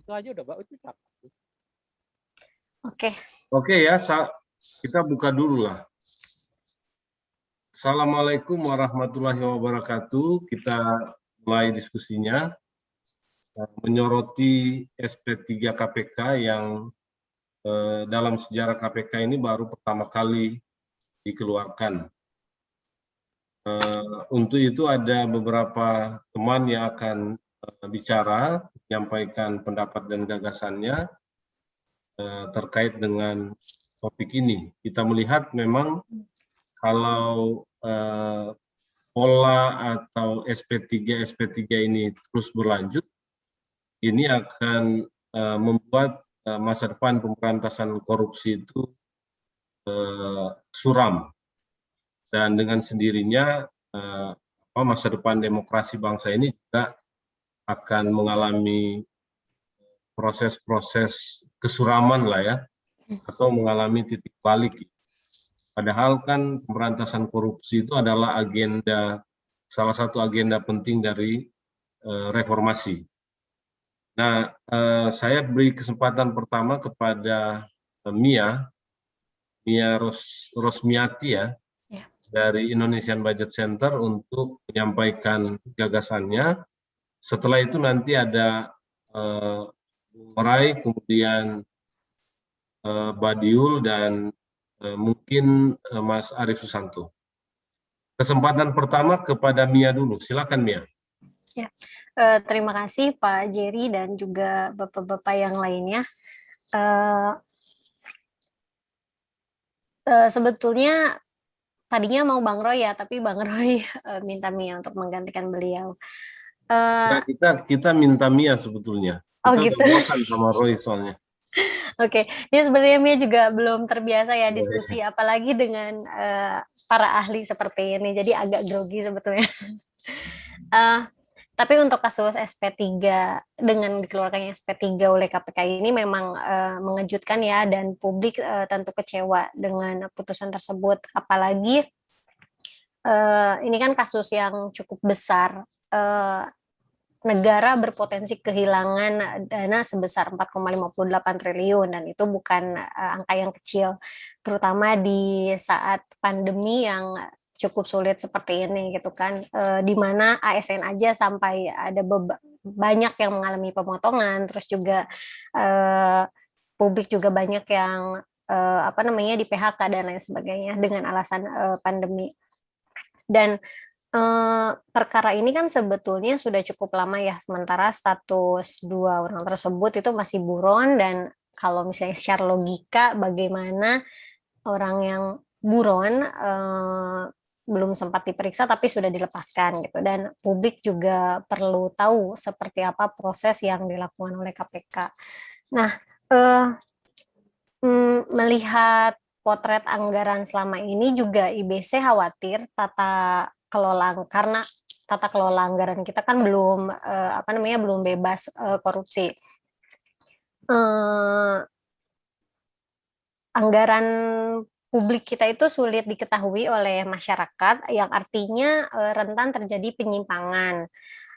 Itu aja udah itu cakep. Oke. Oke ya, kita buka dulu lah. Assalamualaikum warahmatullahi wabarakatuh. Kita mulai diskusinya menyoroti SP3 KPK yang dalam sejarah KPK ini baru pertama kali dikeluarkan. Untuk itu ada beberapa teman yang akan bicara, menyampaikan pendapat dan gagasannya terkait dengan topik ini. Kita melihat memang kalau pola atau SP3 ini terus berlanjut, ini akan membuat masa depan pemberantasan korupsi itu suram. Dan dengan sendirinya masa depan demokrasi bangsa ini juga akan mengalami proses-proses kesuraman lah ya, atau mengalami titik balik. Padahal kan pemberantasan korupsi itu adalah salah satu agenda penting dari reformasi. Nah, saya beri kesempatan pertama kepada Mia Rosmiati ya, dari Indonesian Budget Center untuk menyampaikan gagasannya. Setelah itu nanti ada Merai, kemudian Badiul, dan mungkin Mas Arief Susanto. Kesempatan pertama kepada Mia dulu, silakan Mia. Ya, terima kasih Pak Jerry dan juga bapak-bapak yang lainnya. Sebetulnya tadinya mau Bang Roy ya, tapi Bang Roy minta Mia untuk menggantikan beliau. Nah, kita minta Mia sebetulnya. Kita gitu. bosan sama Roy soalnya. Oke, ini sebenarnya Mia juga belum terbiasa ya diskusi, apalagi dengan para ahli seperti ini, jadi agak grogi sebetulnya. Tapi untuk kasus SP3, dengan dikeluarkannya SP3 oleh KPK ini memang mengejutkan ya, dan publik tentu kecewa dengan putusan tersebut. Apalagi ini kan kasus yang cukup besar. Negara berpotensi kehilangan dana sebesar 4,58 triliun, dan itu bukan angka yang kecil, terutama di saat pandemi yang cukup sulit seperti ini gitu kan, di mana ASN aja sampai ada banyak yang mengalami pemotongan, terus juga publik juga banyak yang di PHK dan lain sebagainya dengan alasan pandemi. Dan perkara ini kan sebetulnya sudah cukup lama ya, sementara status dua orang tersebut itu masih buron, dan kalau misalnya secara logika bagaimana orang yang buron belum sempat diperiksa tapi sudah dilepaskan gitu, dan publik juga perlu tahu seperti apa proses yang dilakukan oleh KPK. Nah, melihat potret anggaran selama ini juga IBC khawatir karena tata kelola anggaran kita kan belum belum bebas korupsi. Anggaran publik kita itu sulit diketahui oleh masyarakat, yang artinya rentan terjadi penyimpangan.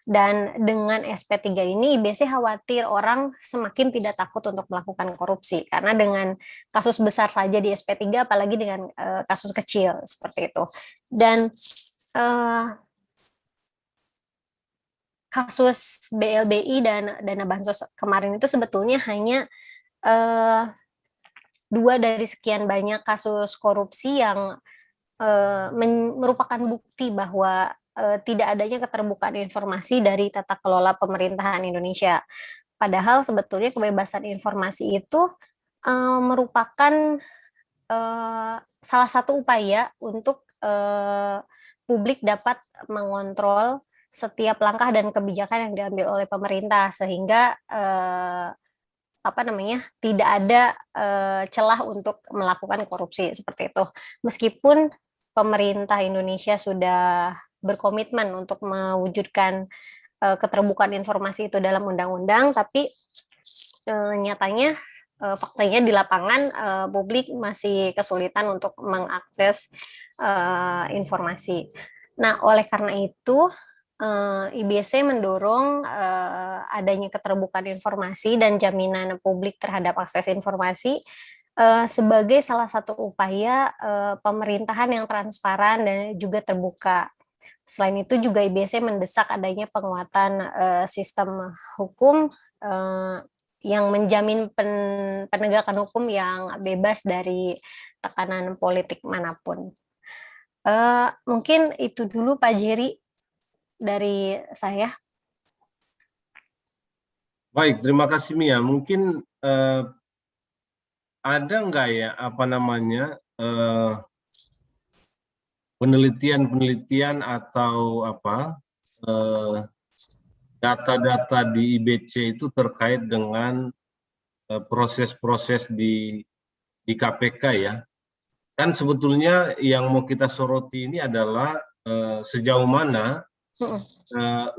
Dan dengan SP3 ini IBC khawatir orang semakin tidak takut untuk melakukan korupsi, karena dengan kasus besar saja di SP3 apalagi dengan kasus kecil seperti itu. Dan kasus BLBI dan dana bansos kemarin itu sebetulnya hanya 2 dari sekian banyak kasus korupsi yang merupakan bukti bahwa tidak adanya keterbukaan informasi dari tata kelola pemerintahan Indonesia. Padahal sebetulnya kebebasan informasi itu merupakan salah satu upaya untuk publik dapat mengontrol setiap langkah dan kebijakan yang diambil oleh pemerintah, sehingga tidak ada celah untuk melakukan korupsi seperti itu. Meskipun pemerintah Indonesia sudah berkomitmen untuk mewujudkan keterbukaan informasi itu dalam undang-undang, tapi nyatanya faktanya di lapangan publik masih kesulitan untuk mengakses informasi. Nah, oleh karena itu IBC mendorong adanya keterbukaan informasi dan jaminan publik terhadap akses informasi sebagai salah satu upaya pemerintahan yang transparan dan juga terbuka. Selain itu juga IBC mendesak adanya penguatan sistem hukum yang menjamin penegakan hukum yang bebas dari tekanan politik manapun. Mungkin itu dulu Pak Jerry dari saya. Baik, terima kasih Mia. Mungkin ada nggak ya penelitian-penelitian atau data-data di IBC itu terkait dengan proses-proses di KPK ya. Kan sebetulnya yang mau kita soroti ini adalah sejauh mana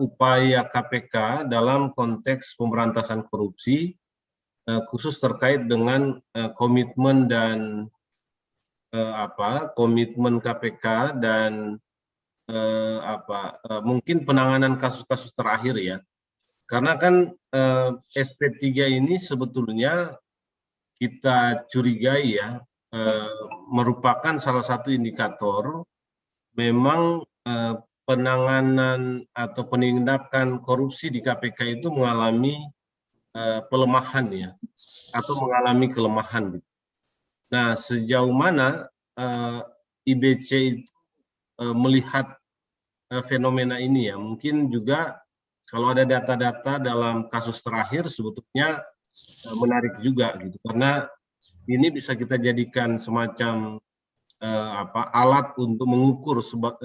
upaya KPK dalam konteks pemberantasan korupsi khusus terkait dengan komitmen dan komitmen KPK dan mungkin penanganan kasus-kasus terakhir ya. Karena kan SP3 ini sebetulnya kita curigai ya merupakan salah satu indikator memang penanganan atau penindakan korupsi di KPK itu mengalami pelemahan ya atau mengalami kelemahan. Nah, sejauh mana IBC itu melihat fenomena ini ya? Mungkin juga kalau ada data-data dalam kasus terakhir sebetulnya menarik juga gitu, karena ini bisa kita jadikan semacam alat untuk mengukur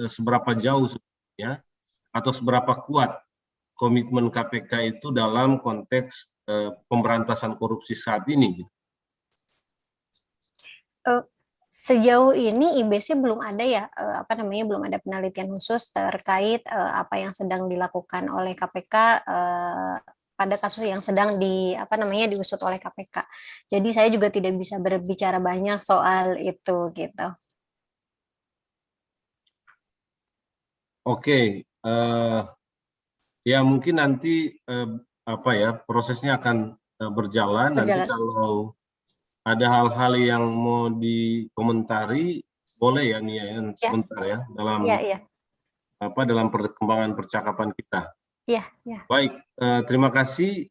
seberapa jauh sebetulnya atau seberapa kuat komitmen KPK itu dalam konteks pemberantasan korupsi saat ini. Sejauh ini IBC belum ada ya belum ada penelitian khusus terkait apa yang sedang dilakukan oleh KPK pada kasus yang sedang diusut oleh KPK. Jadi saya juga tidak bisa berbicara banyak soal itu gitu. Oke, ya mungkin nanti prosesnya akan berjalan. Nanti kalau ada hal-hal yang mau dikomentari, boleh ya Nia ya, sebentar ya dalam perkembangan percakapan kita. Ya. Baik, terima kasih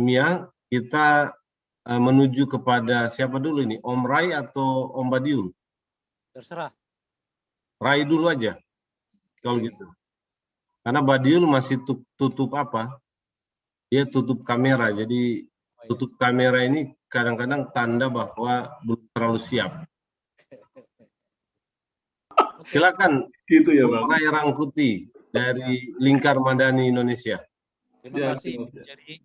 Mia. Kita menuju kepada siapa dulu ini, Om Rai atau Om Badiul? Terserah. Rai dulu aja, kalau gitu. Karena Badiul masih tutup dia tutup kamera, jadi tutup kamera ini kadang-kadang tanda bahwa belum terlalu siap. Silakan, gitu ya Bang. Rai Rangkuti dari Lingkar Madani Indonesia. Terima kasih. Jadi,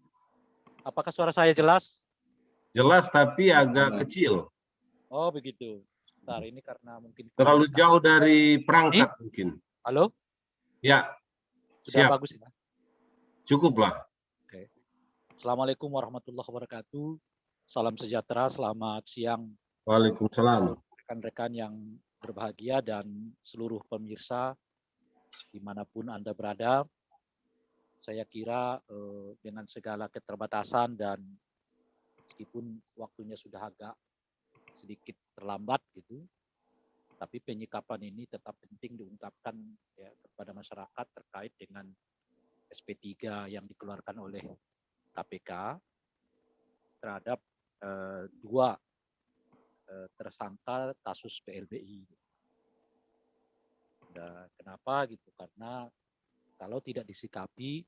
apakah suara saya jelas? Jelas tapi agak kecil. Oh begitu. Bentar, ini karena mungkin terlalu jauh dari perangkat ini? Mungkin. Halo? Ya. Sudah siap. Bagus ya? Cukuplah. Oke. Assalamualaikum warahmatullahi wabarakatuh. Salam sejahtera, selamat siang. Waalaikumsalam. Rekan-rekan yang berbahagia dan seluruh pemirsa dimanapun Anda berada. Saya kira dengan segala keterbatasan dan meskipun waktunya sudah agak sedikit terlambat gitu, tapi penyikapan ini tetap penting diungkapkan ya, kepada masyarakat terkait dengan SP3 yang dikeluarkan oleh KPK terhadap dua tersangka kasus PLBI. Dan kenapa gitu? Karena kalau tidak disikapi,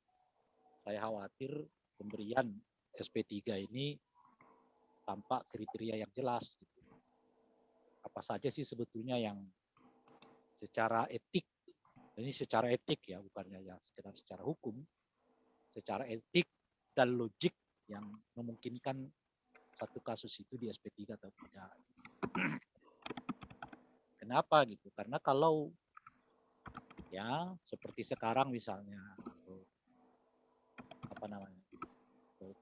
saya khawatir pemberian SP3 ini tanpa kriteria yang jelas. Gitu. Apa saja sih sebetulnya yang secara etik, ini secara etik ya, bukannya yang sekedar secara hukum, secara etik dan logik yang memungkinkan satu kasus itu di SP3 atau tidak. Kenapa gitu? Karena kalau ya seperti sekarang misalnya,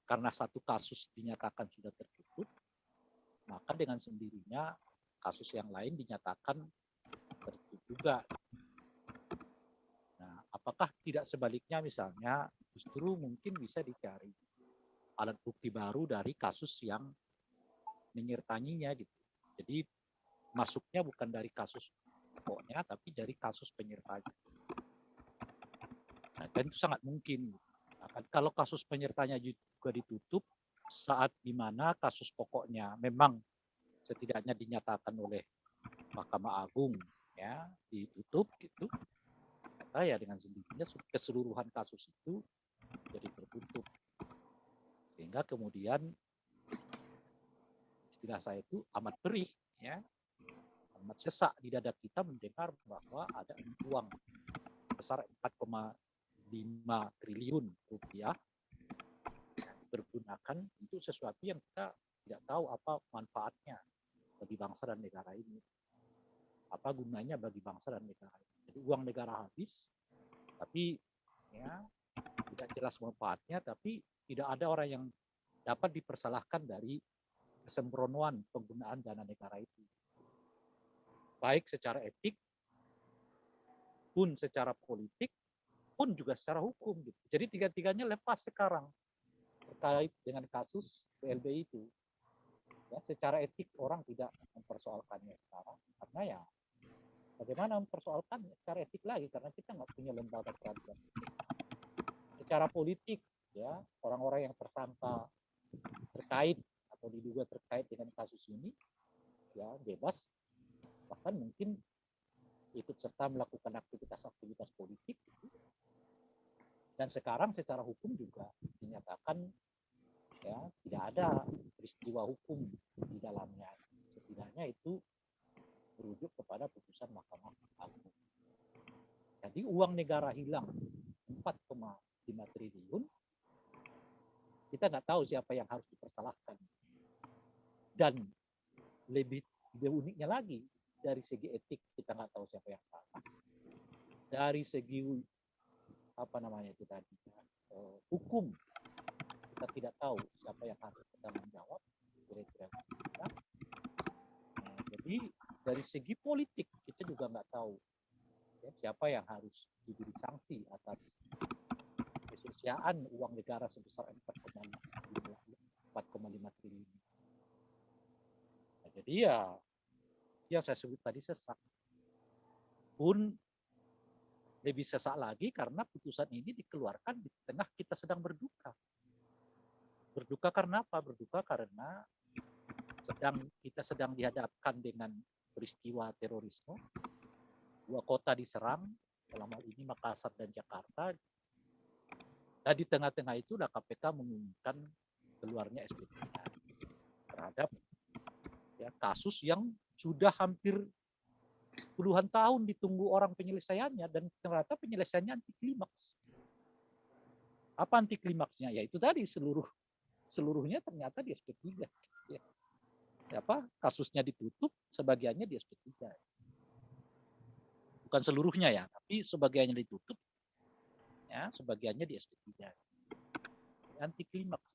karena satu kasus dinyatakan sudah tertutup, maka dengan sendirinya kasus yang lain dinyatakan tertutup juga. Nah, apakah tidak sebaliknya misalnya justru mungkin bisa dicari alat bukti baru dari kasus yang menyertanginya gitu. Jadi masuknya bukan dari kasus pokoknya, tapi dari kasus penyertanya. Nah, dan itu sangat mungkin. Kalau kasus penyertanya juga ditutup saat dimana kasus pokoknya memang setidaknya dinyatakan oleh Mahkamah Agung ya ditutup gitu, maka ya dengan sendirinya keseluruhan kasus itu jadi tertutup, sehingga kemudian istilah saya itu amat perih ya, amat sesak di dada kita mendengar bahwa ada uang besar 4,5 triliun rupiah digunakan untuk sesuatu yang kita tidak tahu apa manfaatnya bagi bangsa dan negara ini, apa gunanya bagi bangsa dan negara ini. Jadi uang negara habis, tapi ya tidak jelas manfaatnya, tapi tidak ada orang yang dapat dipersalahkan dari kesembronoan penggunaan dana negara itu, baik secara etik pun secara politik pun juga secara hukum gitu. Jadi tiga-tiganya lepas sekarang terkait dengan kasus BLBI itu. Ya, secara etik orang tidak mempersoalkannya sekarang karena ya bagaimana mempersoalkannya secara etik lagi karena kita nggak punya lembaga peradilan. Secara politik ya orang-orang yang tersangka terkait atau diduga terkait dengan kasus ini ya bebas, bahkan mungkin ikut serta melakukan aktivitas-aktivitas politik gitu. Dan sekarang secara hukum juga dinyatakan ya tidak ada peristiwa hukum di dalamnya, setidaknya itu merujuk kepada putusan Mahkamah Agung. Jadi uang negara hilang 4,5 triliun, kita nggak tahu siapa yang harus dipersalahkan. Dan lebih uniknya lagi, dari segi etik kita nggak tahu siapa yang salah. Dari segi apa namanya itu tadi hukum kita tidak tahu siapa yang harus bertanggung jawab. Jadi dari segi politik kita juga nggak tahu ya, siapa yang harus diberi sanksi atas kesia-siaan uang negara sebesar 4,5 triliun. Nah, jadi ya yang saya sebut tadi sesak pun lebih sesak lagi karena putusan ini dikeluarkan di tengah kita sedang berduka. Berduka karena apa? Berduka karena kita sedang dihadapkan dengan peristiwa terorisme. 2 kota diserang, dalam hal ini Makassar dan Jakarta. Dan di tengah-tengah itu KPK mengumumkan keluarnya SP3 terhadap ya, kasus yang sudah hampir puluhan tahun ditunggu orang penyelesaiannya dan ternyata penyelesaiannya anti klimaks. Apa anti klimaksnya? Ya itu tadi seluruhnya ternyata di SP3. Ya. Apa kasusnya ditutup, sebagiannya di SP3. Bukan seluruhnya ya, tapi sebagiannya ditutup. Ya, sebagiannya di SP3. Anti klimaks.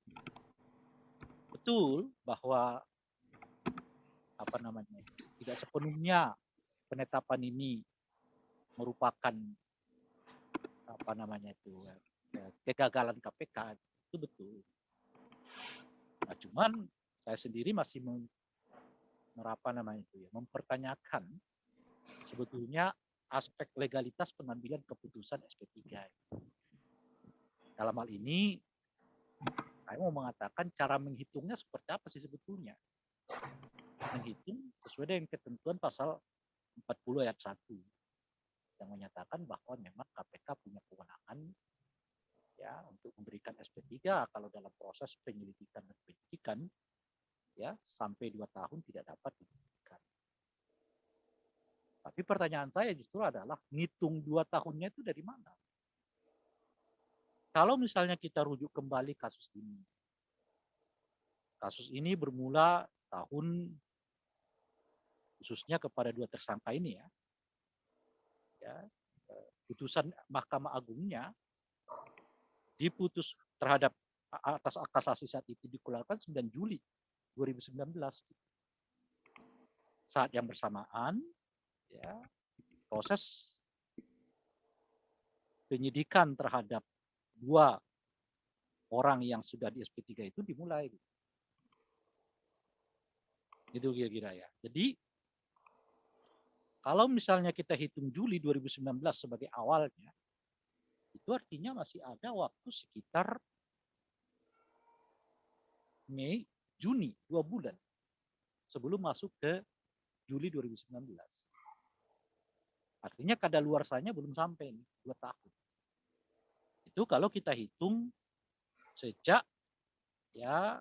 Betul bahwa apa namanya? Tidak sepenuhnya penetapan ini merupakan apa namanya itu kegagalan KPK, itu betul. Nah, cuman saya sendiri masih mempertanyakan sebetulnya aspek legalitas pengambilan keputusan SP3. Dalam hal ini saya mau mengatakan cara menghitungnya seperti apa sih sebetulnya. Menghitung sesuai dengan ketentuan pasal 40 ayat 1 yang menyatakan bahwa memang KPK punya kewenangan ya untuk memberikan SP3 kalau dalam proses penyelidikan dan penyidikan ya sampai 2 tahun tidak dapat dibuktikan. Tapi pertanyaan saya justru adalah ngitung 2 tahunnya itu dari mana? Kalau misalnya kita rujuk kembali kasus ini. Kasus ini bermula tahun khususnya kepada 2 tersangka ini ya. Ya, putusan Mahkamah Agungnya diputus terhadap atas kasasi saat itu dikeluarkan 9 Juli 2019. Saat yang bersamaan ya proses penyidikan terhadap 2 orang yang sudah di SP3 itu dimulai. Itu kira-kira ya. Jadi kalau misalnya kita hitung Juli 2019 sebagai awalnya, itu artinya masih ada waktu sekitar Mei, Juni, 2 bulan sebelum masuk ke Juli 2019. Artinya kadaluarsanya belum sampai nih, 2 tahun. Itu kalau kita hitung sejak ya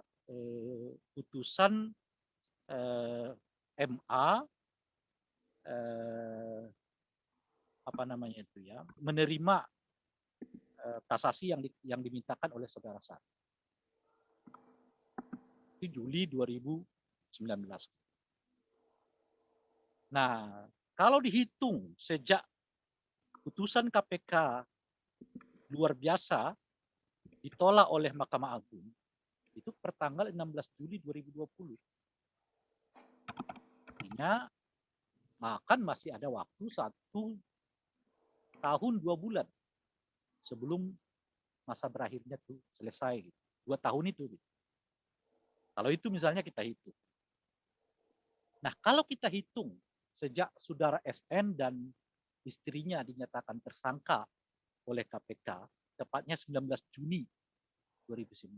putusan MA apa namanya itu ya, menerima kasasi yang dimintakan oleh saudara Sat. Itu Juli 2019. Nah, kalau dihitung sejak putusan KPK luar biasa ditolak oleh Mahkamah Agung, itu pertanggal 16 Juli 2020. Artinya bahkan masih ada waktu 1 tahun 2 bulan sebelum masa berakhirnya tuh selesai. 2 tahun itu. Kalau itu misalnya kita hitung. Nah, kalau kita hitung sejak saudara SN dan istrinya dinyatakan tersangka oleh KPK, tepatnya 19 Juni 2019,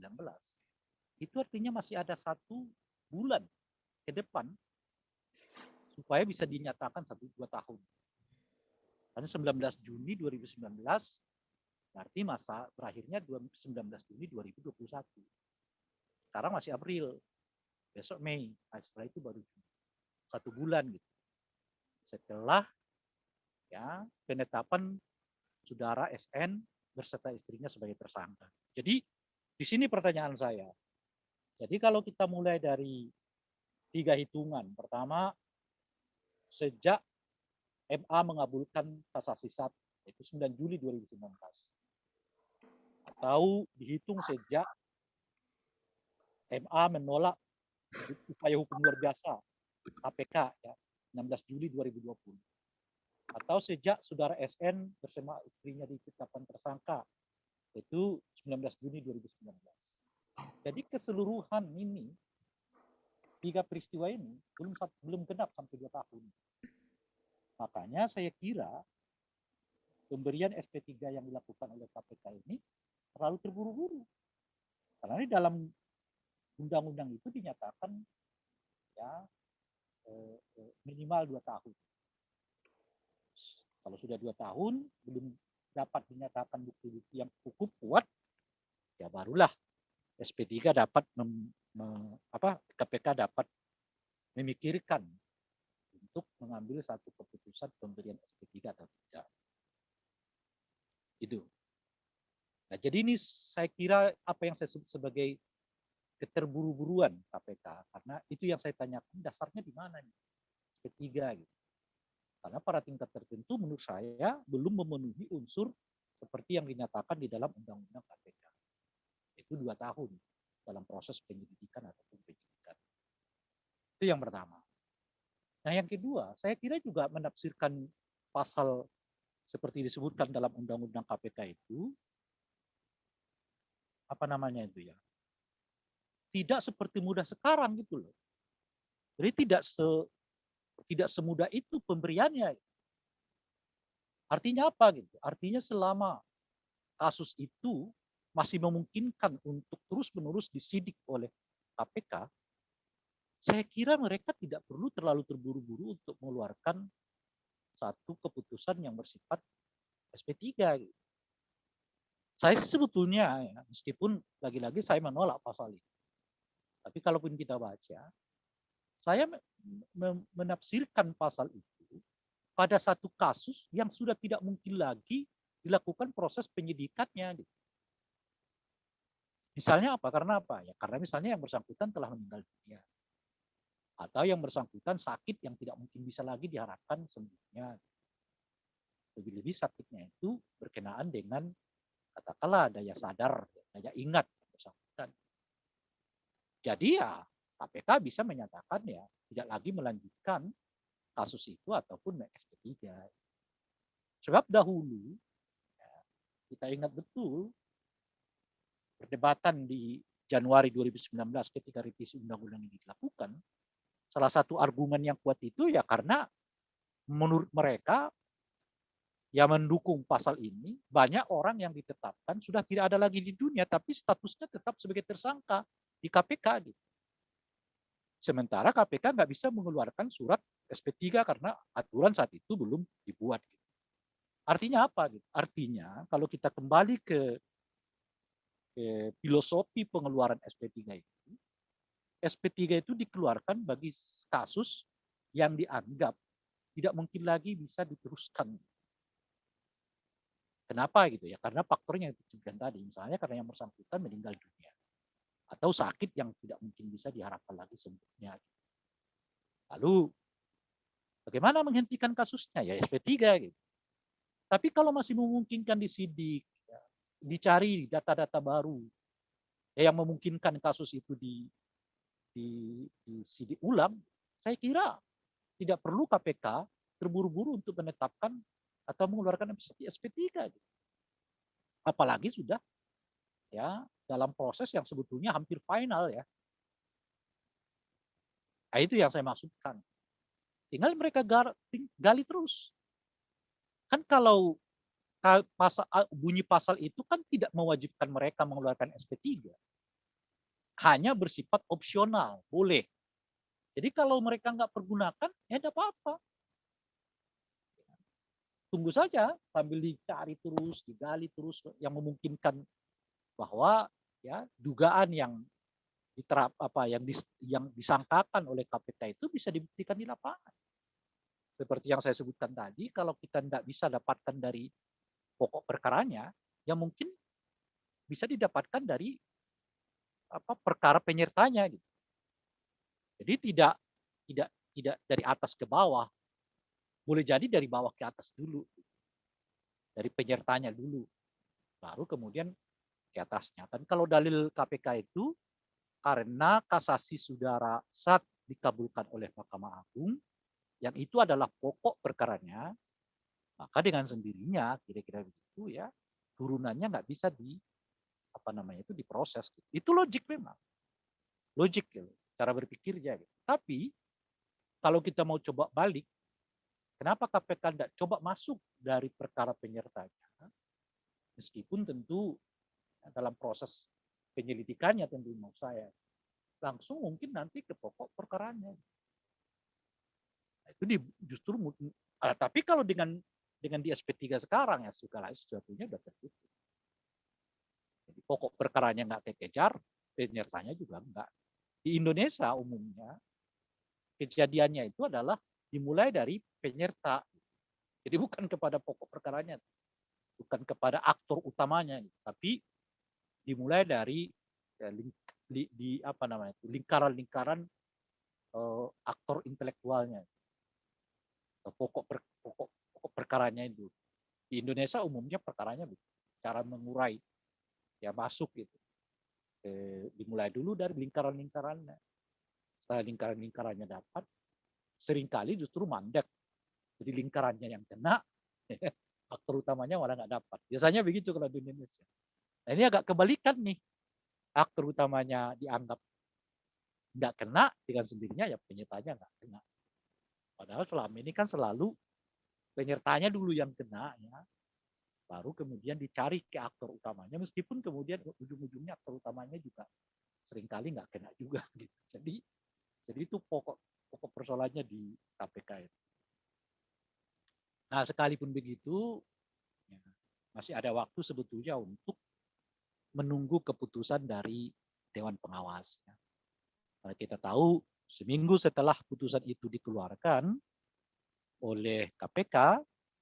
itu artinya masih ada 1 bulan ke depan supaya bisa dinyatakan 1-2 tahun. Karena 19 Juni 2019 berarti masa berakhirnya 19 Juni 2021. Sekarang masih April, besok Mei, nah, setelah itu baru 1 bulan gitu. Setelah ya penetapan saudara SN berserta istrinya sebagai tersangka. Jadi di sini pertanyaan saya. Jadi kalau kita mulai dari 3 hitungan, pertama sejak MA mengabulkan kasasi SAT yaitu 9 Juli 2019, atau dihitung sejak MA menolak upaya hukum luar biasa KPK ya 16 Juli 2020, atau sejak saudara SN bersama istrinya ditetapkan tersangka yaitu 19 Juni 2019. Jadi keseluruhan ini 3 peristiwa ini belum genap sampai 2 tahun. Makanya saya kira pemberian SP3 yang dilakukan oleh KPK ini terlalu terburu-buru. Karena di dalam undang-undang itu dinyatakan ya minimal 2 tahun. Kalau sudah 2 tahun belum dapat dinyatakan bukti-bukti yang cukup kuat, ya barulah SP3 dapat KPK dapat memikirkan untuk mengambil satu keputusan pemberian SP3 atau tidak. Itu. Nah, jadi ini saya kira apa yang saya sebut sebagai keterburu-buruan KPK, karena itu yang saya tanyakan dasarnya di mana nih SP3 gitu. Karena pada tingkat tertentu menurut saya belum memenuhi unsur seperti yang dinyatakan di dalam Undang-Undang KPK. Itu 2 tahun dalam proses penyelidikan ataupun penyidikan. Itu yang pertama. Nah, yang kedua, saya kira juga menafsirkan pasal seperti disebutkan dalam Undang-Undang KPK itu apa namanya itu ya? Tidak seperti mudah sekarang gitu loh. Jadi tidak semudah itu pemberiannya. Artinya apa gitu? Artinya selama kasus itu masih memungkinkan untuk terus-menerus disidik oleh KPK, saya kira mereka tidak perlu terlalu terburu-buru untuk mengeluarkan satu keputusan yang bersifat SP3. Gitu. Saya sebetulnya, ya, meskipun lagi-lagi saya menolak pasal itu, tapi kalaupun kita baca, saya menafsirkan pasal itu pada satu kasus yang sudah tidak mungkin lagi dilakukan proses penyidikannya. Gitu. Misalnya apa? Karena apa? Ya karena misalnya yang bersangkutan telah meninggal dunia. Atau yang bersangkutan sakit yang tidak mungkin bisa lagi diharapkan sembuhnya. Lebih-lebih sakitnya itu berkenaan dengan katakanlah daya sadar, daya ingat yang bersangkutan. Jadi ya KPK bisa menyatakan ya tidak lagi melanjutkan kasus itu ataupun SP3. Sebab dahulu Kita ingat betul perdebatan di Januari 2019 ketika revisi undang-undang ini dilakukan. Salah satu argumen yang kuat itu ya karena menurut mereka yang mendukung pasal ini banyak orang yang ditetapkan sudah tidak ada lagi di dunia tapi statusnya tetap sebagai tersangka di KPK gitu. Sementara KPK nggak bisa mengeluarkan surat SP3 karena aturan saat itu belum dibuat. Gitu. Artinya apa? Gitu? Artinya kalau kita kembali ke filosofi pengeluaran SP3 itu, SP3 itu dikeluarkan bagi kasus yang dianggap tidak mungkin lagi bisa diteruskan. Kenapa gitu ya? Karena faktornya yang disebutkan tadi, misalnya karena yang bersangkutan meninggal dunia atau sakit yang tidak mungkin bisa diharapkan lagi sembuhnya. Lalu bagaimana menghentikan kasusnya? Ya SP3 gitu. Tapi kalau masih memungkinkan disidik, ya, dicari data-data baru ya, yang memungkinkan kasus itu disidik ulang, saya kira tidak perlu KPK terburu-buru untuk menetapkan atau mengeluarkan SP3. Gitu. Apalagi sudah ya dalam proses yang sebetulnya hampir final ya. Nah, itu yang saya maksudkan. Tinggal mereka gali terus. Kan kalau bunyi pasal itu kan tidak mewajibkan mereka mengeluarkan SP3. Hanya bersifat opsional, boleh. Jadi kalau mereka nggak pergunakan, ya tidak apa-apa. Tunggu saja sambil dicari terus, digali terus yang memungkinkan bahwa ya dugaan yang yang disangkakan oleh KPK itu bisa dibuktikan di lapangan. Seperti yang saya sebutkan tadi, kalau kita tidak bisa dapatkan dari pokok perkaranya, ya mungkin bisa didapatkan dari perkara penyertanya. Gitu. Jadi tidak dari atas ke bawah, boleh jadi dari bawah ke atas dulu, dari penyertanya dulu, baru kemudian ke atasnya. Dan kalau dalil KPK itu karena kasasi saudara saat dikabulkan oleh Mahkamah Agung, yang itu adalah pokok perkaranya, maka dengan sendirinya kira-kira begitu ya, turunannya nggak bisa diproses. Itu logik memang, logik gitu, cara berpikirnya. Gitu. Tapi kalau kita mau coba balik, kenapa KPK tidak coba masuk dari perkara penyertanya, meskipun tentu dalam proses penyelidikannya tentu mau saya langsung mungkin nanti ke pokok perkaranya. Nah, itu justru tapi kalau dengan di SP3 sekarang ya segala sesuatunya sudah tertutup. Jadi pokok perkaranya nggak kekejar, penyertanya juga enggak. Di Indonesia umumnya kejadiannya itu adalah dimulai dari penyerta. Jadi bukan kepada pokok perkaranya, bukan kepada aktor utamanya, tapi dimulai dari ya, lingkaran-lingkaran aktor intelektualnya. Pokok perkaranya itu. Di Indonesia umumnya perkaranya cara mengurai ya masuk gitu. Dimulai dulu dari lingkaran-lingkarannya. Setelah lingkaran-lingkarannya dapat, seringkali justru mandek. Jadi lingkarannya yang kena, aktor utamanya malah nggak dapat. Biasanya begitu kalau di Indonesia. Nah ini agak kebalikan nih. Aktor utamanya dianggap nggak kena, dengan sendirinya ya penyertanya nggak kena. Padahal selama ini kan selalu penyertanya dulu yang kena, ya. Baru kemudian dicari ke aktor utamanya, meskipun kemudian ujung-ujungnya aktor utamanya juga seringkali nggak kena juga. Gitu. Jadi itu pokok persoalannya di KPK itu. Nah, sekalipun begitu, ya, masih ada waktu sebetulnya untuk menunggu keputusan dari Dewan Pengawas. Ya. Karena kita tahu seminggu setelah putusan itu dikeluarkan oleh KPK,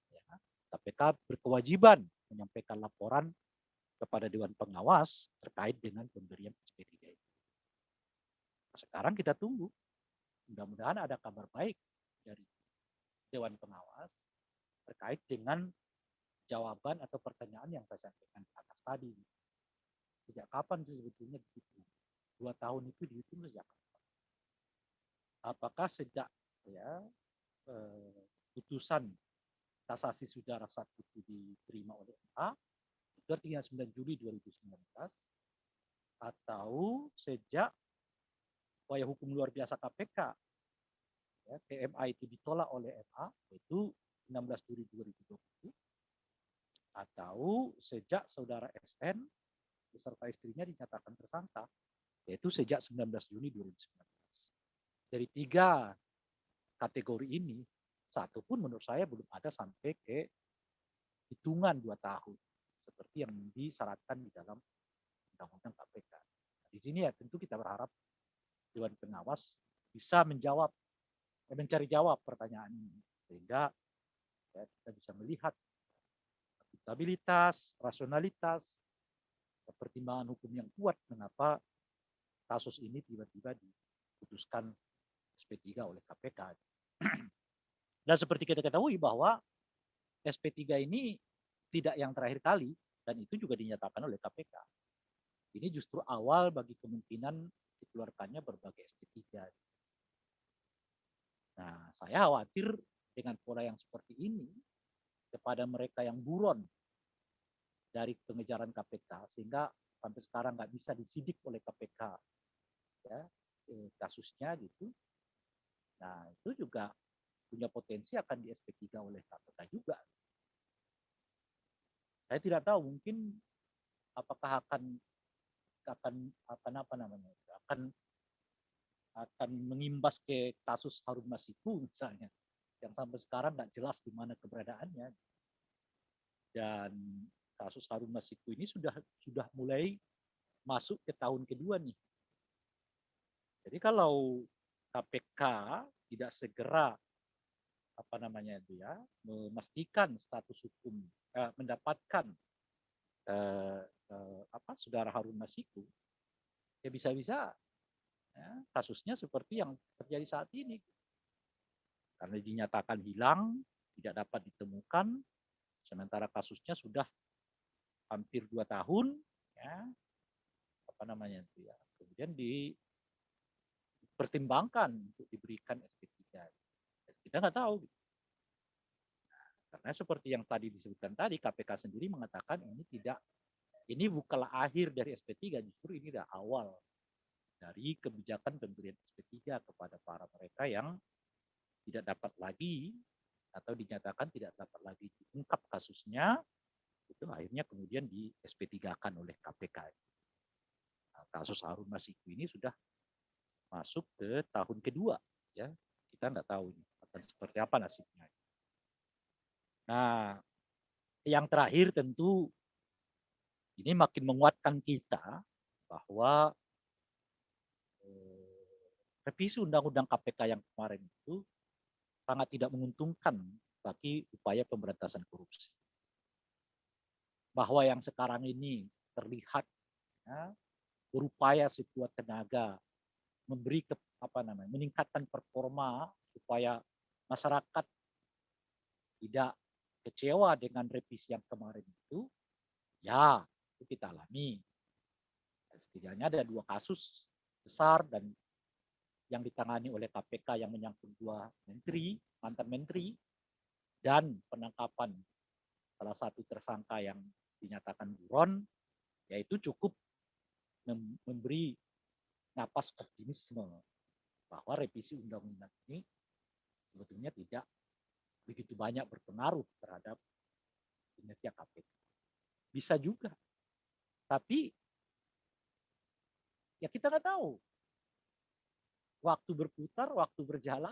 ya, KPK berkewajiban menyampaikan laporan kepada Dewan Pengawas terkait dengan pemberian SP3 itu. Sekarang kita tunggu. Mudah-mudahan ada kabar baik dari Dewan Pengawas terkait dengan jawaban atau pertanyaan yang saya sampaikan atas tadi. Sejak kapan sih sebetulnya dihitung? 2 tahun itu dihitung sejak kapan? Apakah sejak ya putusan kasasi saudara saat itu diterima oleh MA Itu artinya 9 Juli 2019 atau sejak upaya hukum luar biasa KPK ya, TMA itu ditolak oleh MA yaitu 16 Juli 2020 atau sejak saudara SN beserta istrinya dinyatakan tersangka yaitu sejak 19 Juni 2019. Dari 3 kategori ini satu pun menurut saya belum ada sampai ke hitungan 2 tahun seperti yang disyaratkan di dalam undang-undang KPK. Nah, di sini ya tentu kita berharap Dewan Pengawas bisa mencari jawab pertanyaan ini sehingga ya, kita bisa melihat akuntabilitas, rasionalitas, pertimbangan hukum yang kuat mengapa kasus ini tiba-tiba diputuskan SP3 oleh KPK. Dan seperti kita ketahui bahwa SP3 ini tidak yang terakhir kali dan itu juga dinyatakan oleh KPK. Ini justru awal bagi kemungkinan dikeluarkannya berbagai SP3. Nah, saya khawatir dengan pola yang seperti ini kepada mereka yang buron dari pengejaran KPK sehingga sampai sekarang nggak bisa disidik oleh KPK ya kasusnya gitu. Nah, itu juga punya potensi akan di SP3 oleh KPK juga. Saya tidak tahu mungkin apakah akan apa namanya akan mengimbas ke kasus Harun Masiku misalnya yang sampai sekarang nggak jelas di mana keberadaannya dan kasus Harun Masiku ini sudah mulai masuk ke tahun kedua nih. Jadi kalau KPK tidak segera memastikan status hukum mendapatkan saudara Harun Masiku ya bisa-bisa ya, kasusnya seperti yang terjadi saat ini karena dinyatakan hilang tidak dapat ditemukan sementara kasusnya sudah hampir 2 tahun ya kemudian dipertimbangkan untuk diberikan SP3 kita nggak tahu karena seperti yang tadi disebutkan tadi KPK sendiri mengatakan ini bukanlah akhir dari SP3 justru ini adalah awal dari kebijakan pemberian SP3 kepada para mereka yang tidak dapat lagi atau dinyatakan tidak dapat lagi diungkap kasusnya itu akhirnya kemudian di SP3-kan oleh KPK. Nah, kasus Harun Masiku ini sudah masuk ke tahun kedua ya kita nggak tahu ini akan seperti apa nasibnya. Nah yang terakhir tentu ini makin menguatkan kita bahwa revisi undang-undang KPK yang kemarin itu sangat tidak menguntungkan bagi upaya pemberantasan korupsi. Bahwa yang sekarang ini terlihat ya, berupaya sekuat tenaga memberi meningkatkan performa supaya masyarakat tidak kecewa dengan revisi yang kemarin itu, ya itu kita alami. Setidaknya ada 2 kasus besar dan yang ditangani oleh KPK yang menyangkut 2 menteri, mantan menteri, dan penangkapan salah satu tersangka yang dinyatakan buron, yaitu cukup memberi napas optimisme bahwa revisi undang-undang ini sebetulnya tidak begitu banyak berpengaruh terhadap kinerja KPK. Bisa juga, tapi ya kita nggak tahu. Waktu berputar, waktu berjalan,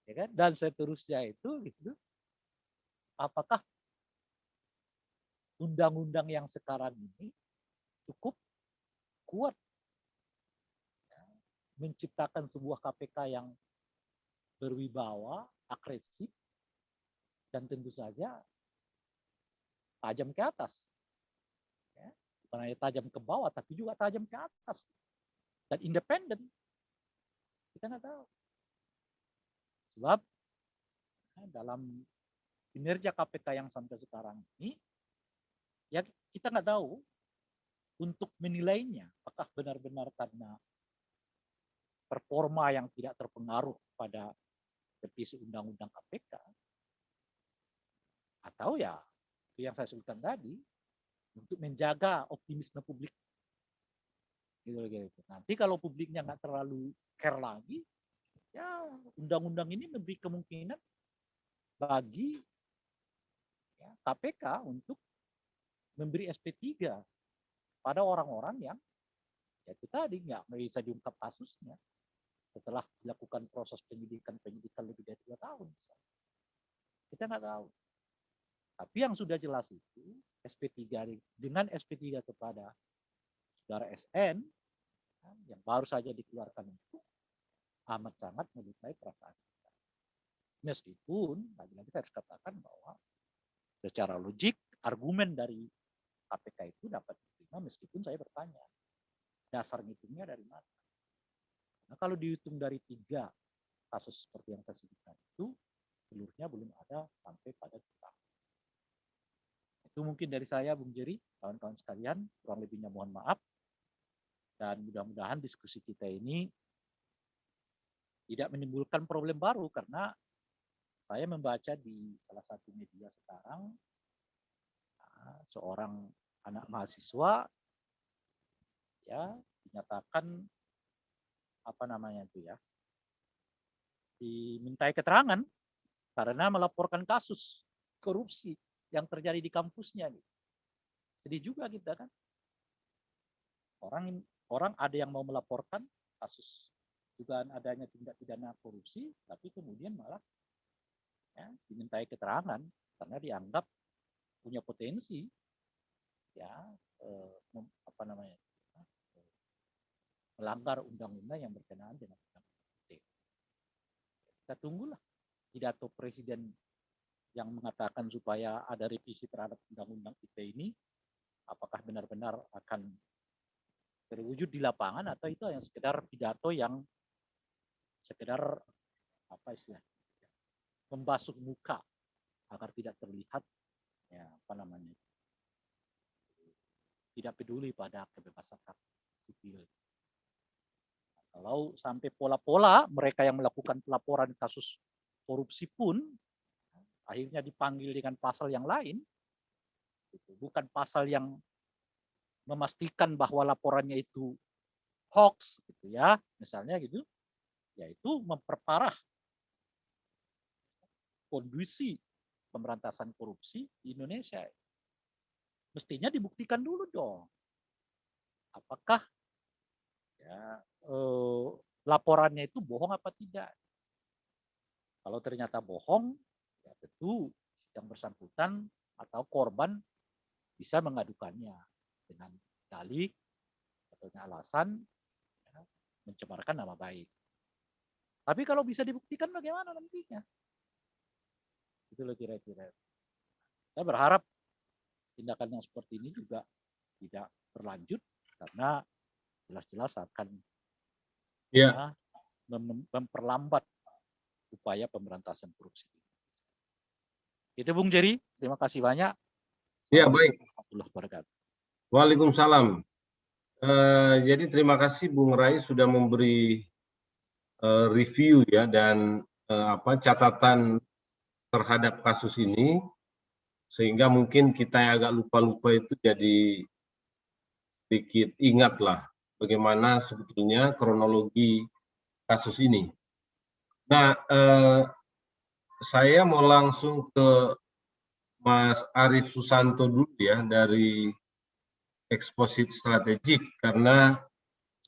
ya kan? Dan seterusnya itu, gitu. Apakah undang-undang yang sekarang ini cukup kuat ya, menciptakan sebuah KPK yang berwibawa, agresif, dan tentu saja tajam ke atas. Ya. Bukan hanya tajam ke bawah, tapi juga tajam ke atas. Dan independen. Kita nggak tahu. Sebab dalam kinerja KPK yang sampai sekarang ini, ya kita nggak tahu untuk menilainya apakah benar-benar karena performa yang tidak terpengaruh pada revisi undang-undang KPK atau ya itu yang saya sebutkan tadi untuk menjaga optimisme publik. Gitu. Nanti kalau publiknya nggak terlalu care lagi, ya undang-undang ini memberi kemungkinan bagi ya, KPK untuk memberi SP3 pada orang-orang yang ya itu tadi nggak bisa diungkap kasusnya setelah dilakukan proses penyidikan lebih dari 2 tahun. Misalnya. Kita nggak tahu. Tapi yang sudah jelas itu SP3 dengan SP3 kepada saudara SN yang baru saja dikeluarkan itu amat sangat melukai perasaan kita. Meskipun lagi-lagi saya harus katakan bahwa secara logik argumen dari KPK itu dapat diterima meskipun saya bertanya dasar ngitungnya dari mana. Nah kalau dihitung dari 3 kasus seperti yang saya sebutkan itu seluruhnya belum ada sampai pada kita. Itu mungkin dari saya, Bung Jerry, kawan-kawan sekalian, kurang lebihnya mohon maaf. Dan mudah-mudahan diskusi kita ini tidak menimbulkan problem baru karena saya membaca di salah satu media sekarang seorang anak mahasiswa ya dinyatakan apa namanya itu ya dimintai keterangan karena melaporkan kasus korupsi yang terjadi di kampusnya. Sedih juga kita kan. Orang ada yang mau melaporkan kasus dugaan adanya tindak pidana korupsi, tapi kemudian malah ya, dimintai keterangan karena dianggap punya potensi ya apa namanya melanggar undang-undang yang berkenaan dengan undang-undang ITE. Kita tunggulah pidato presiden yang mengatakan supaya ada revisi terhadap undang-undang ITE ini, apakah benar-benar akan terwujud di lapangan atau itu yang sekedar pidato yang sekedar apa istilahnya membasuh muka agar tidak terlihat ya apa namanya tidak peduli pada kebebasan hak sipil. Kalau sampai pola-pola mereka yang melakukan pelaporan kasus korupsi pun akhirnya dipanggil dengan pasal yang lain, bukan pasal yang memastikan bahwa laporannya itu hoax, gitu ya, misalnya gitu, yaitu memperparah kondisi pemberantasan korupsi di Indonesia. Mestinya dibuktikan dulu dong, apakah ya, laporannya itu bohong apa tidak. Kalau ternyata bohong, ya tentu yang bersangkutan atau korban bisa mengadukannya dengan dalih atau alasan ya, mencemarkan nama baik. Tapi kalau bisa dibuktikan bagaimana nantinya? Itu loh kira-kira. Saya berharap tindakan yang seperti ini juga tidak berlanjut karena jelas-jelas akan ya, memperlambat upaya pemberantasan korupsi. Itu Bung Jerry, terima kasih banyak. Ya baik. Warahmatullahi wabarakatuh. Waalaikumsalam. Jadi terima kasih Bung Rai sudah memberi review ya dan catatan terhadap kasus ini sehingga mungkin kita yang agak lupa-lupa itu jadi sedikit ingatlah bagaimana sebetulnya kronologi kasus ini. Nah, saya mau langsung ke Mas Arief Susanto dulu ya dari Exposit Strategik karena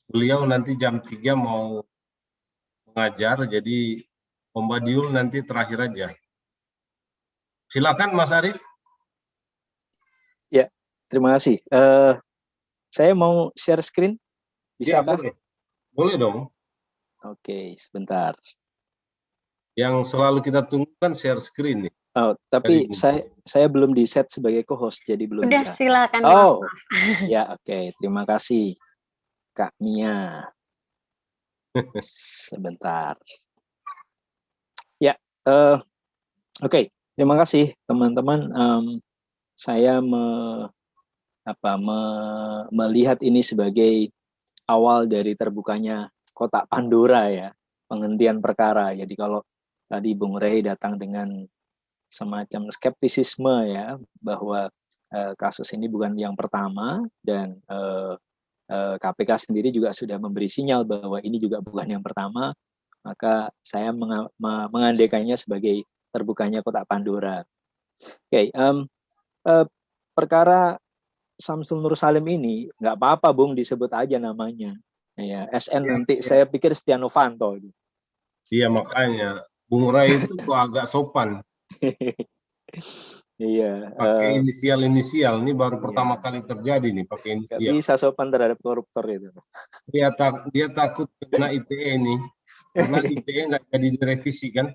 beliau nanti jam 3 mau mengajar, jadi Om Badiul nanti terakhir aja. Silakan Mas Arief. Ya, terima kasih. Saya mau share screen, bisa ya, kah? Boleh dong. Oke, sebentar. Yang selalu kita tunggu kan share screen nih. Oh, tapi saya belum di set sebagai co-host, jadi belum Udah, bisa. silakan. Oh, ya oke. Terima kasih Kak Mia. Sebentar. Ya, oke. Terima kasih teman-teman. Saya melihat ini sebagai awal dari terbukanya kotak Pandora ya, penghentian perkara. Jadi kalau tadi Bung Rey datang dengan semacam skeptisisme ya, bahwa kasus ini bukan yang pertama, dan KPK sendiri juga sudah memberi sinyal bahwa ini juga bukan yang pertama, maka saya mengandaikannya sebagai terbukanya kotak Pandora. Oke, perkara Samsul Nur Salim ini nggak apa-apa, Bung, disebut aja namanya. Ya, SN nanti saya pikir Setia Novanto. Iya, makanya Bung Rai itu kok agak sopan. Iya. Pakai inisial-inisial, ini baru pertama kali terjadi nih pakai Nggak inisial. bisa sopan terhadap koruptor itu. Dia takut kena ITE nih, karena ITE nggak jadi direvisi kan?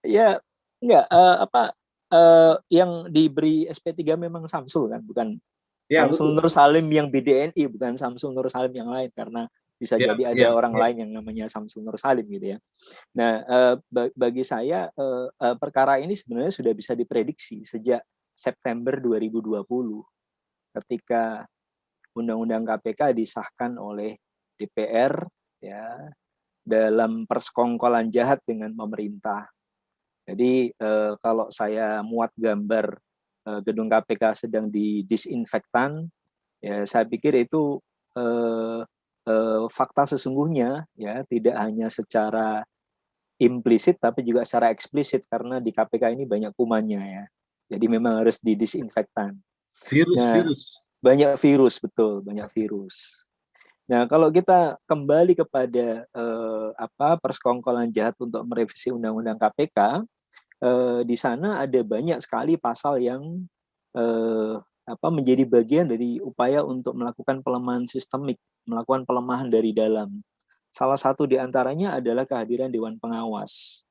Ya, enggak, yang diberi SP3 memang Samsul kan, bukan Ya, Samsul Nur Salim yang BDNI, bukan Samsul Nur Salim yang lain, karena bisa jadi ada orang lain yang namanya Samsul Nur Salim gitu ya. Nah, bagi saya perkara ini sebenarnya sudah bisa diprediksi sejak September 2020 ketika Undang-Undang KPK disahkan oleh DPR ya dalam persekongkolan jahat dengan pemerintah. Jadi kalau saya muat gambar gedung KPK sedang didisinfektan, ya saya pikir itu fakta sesungguhnya, ya tidak hanya secara implisit tapi juga secara eksplisit, karena di KPK ini banyak kumannya ya. Jadi memang harus didisinfektan. virus. Banyak virus, betul, banyak virus. Nah, kalau kita kembali kepada persekongkolan jahat untuk merevisi Undang-Undang KPK, di sana ada banyak sekali pasal yang menjadi bagian dari upaya untuk melakukan pelemahan sistemik, melakukan pelemahan dari dalam. Salah satu di antaranya adalah kehadiran Dewan Pengawas.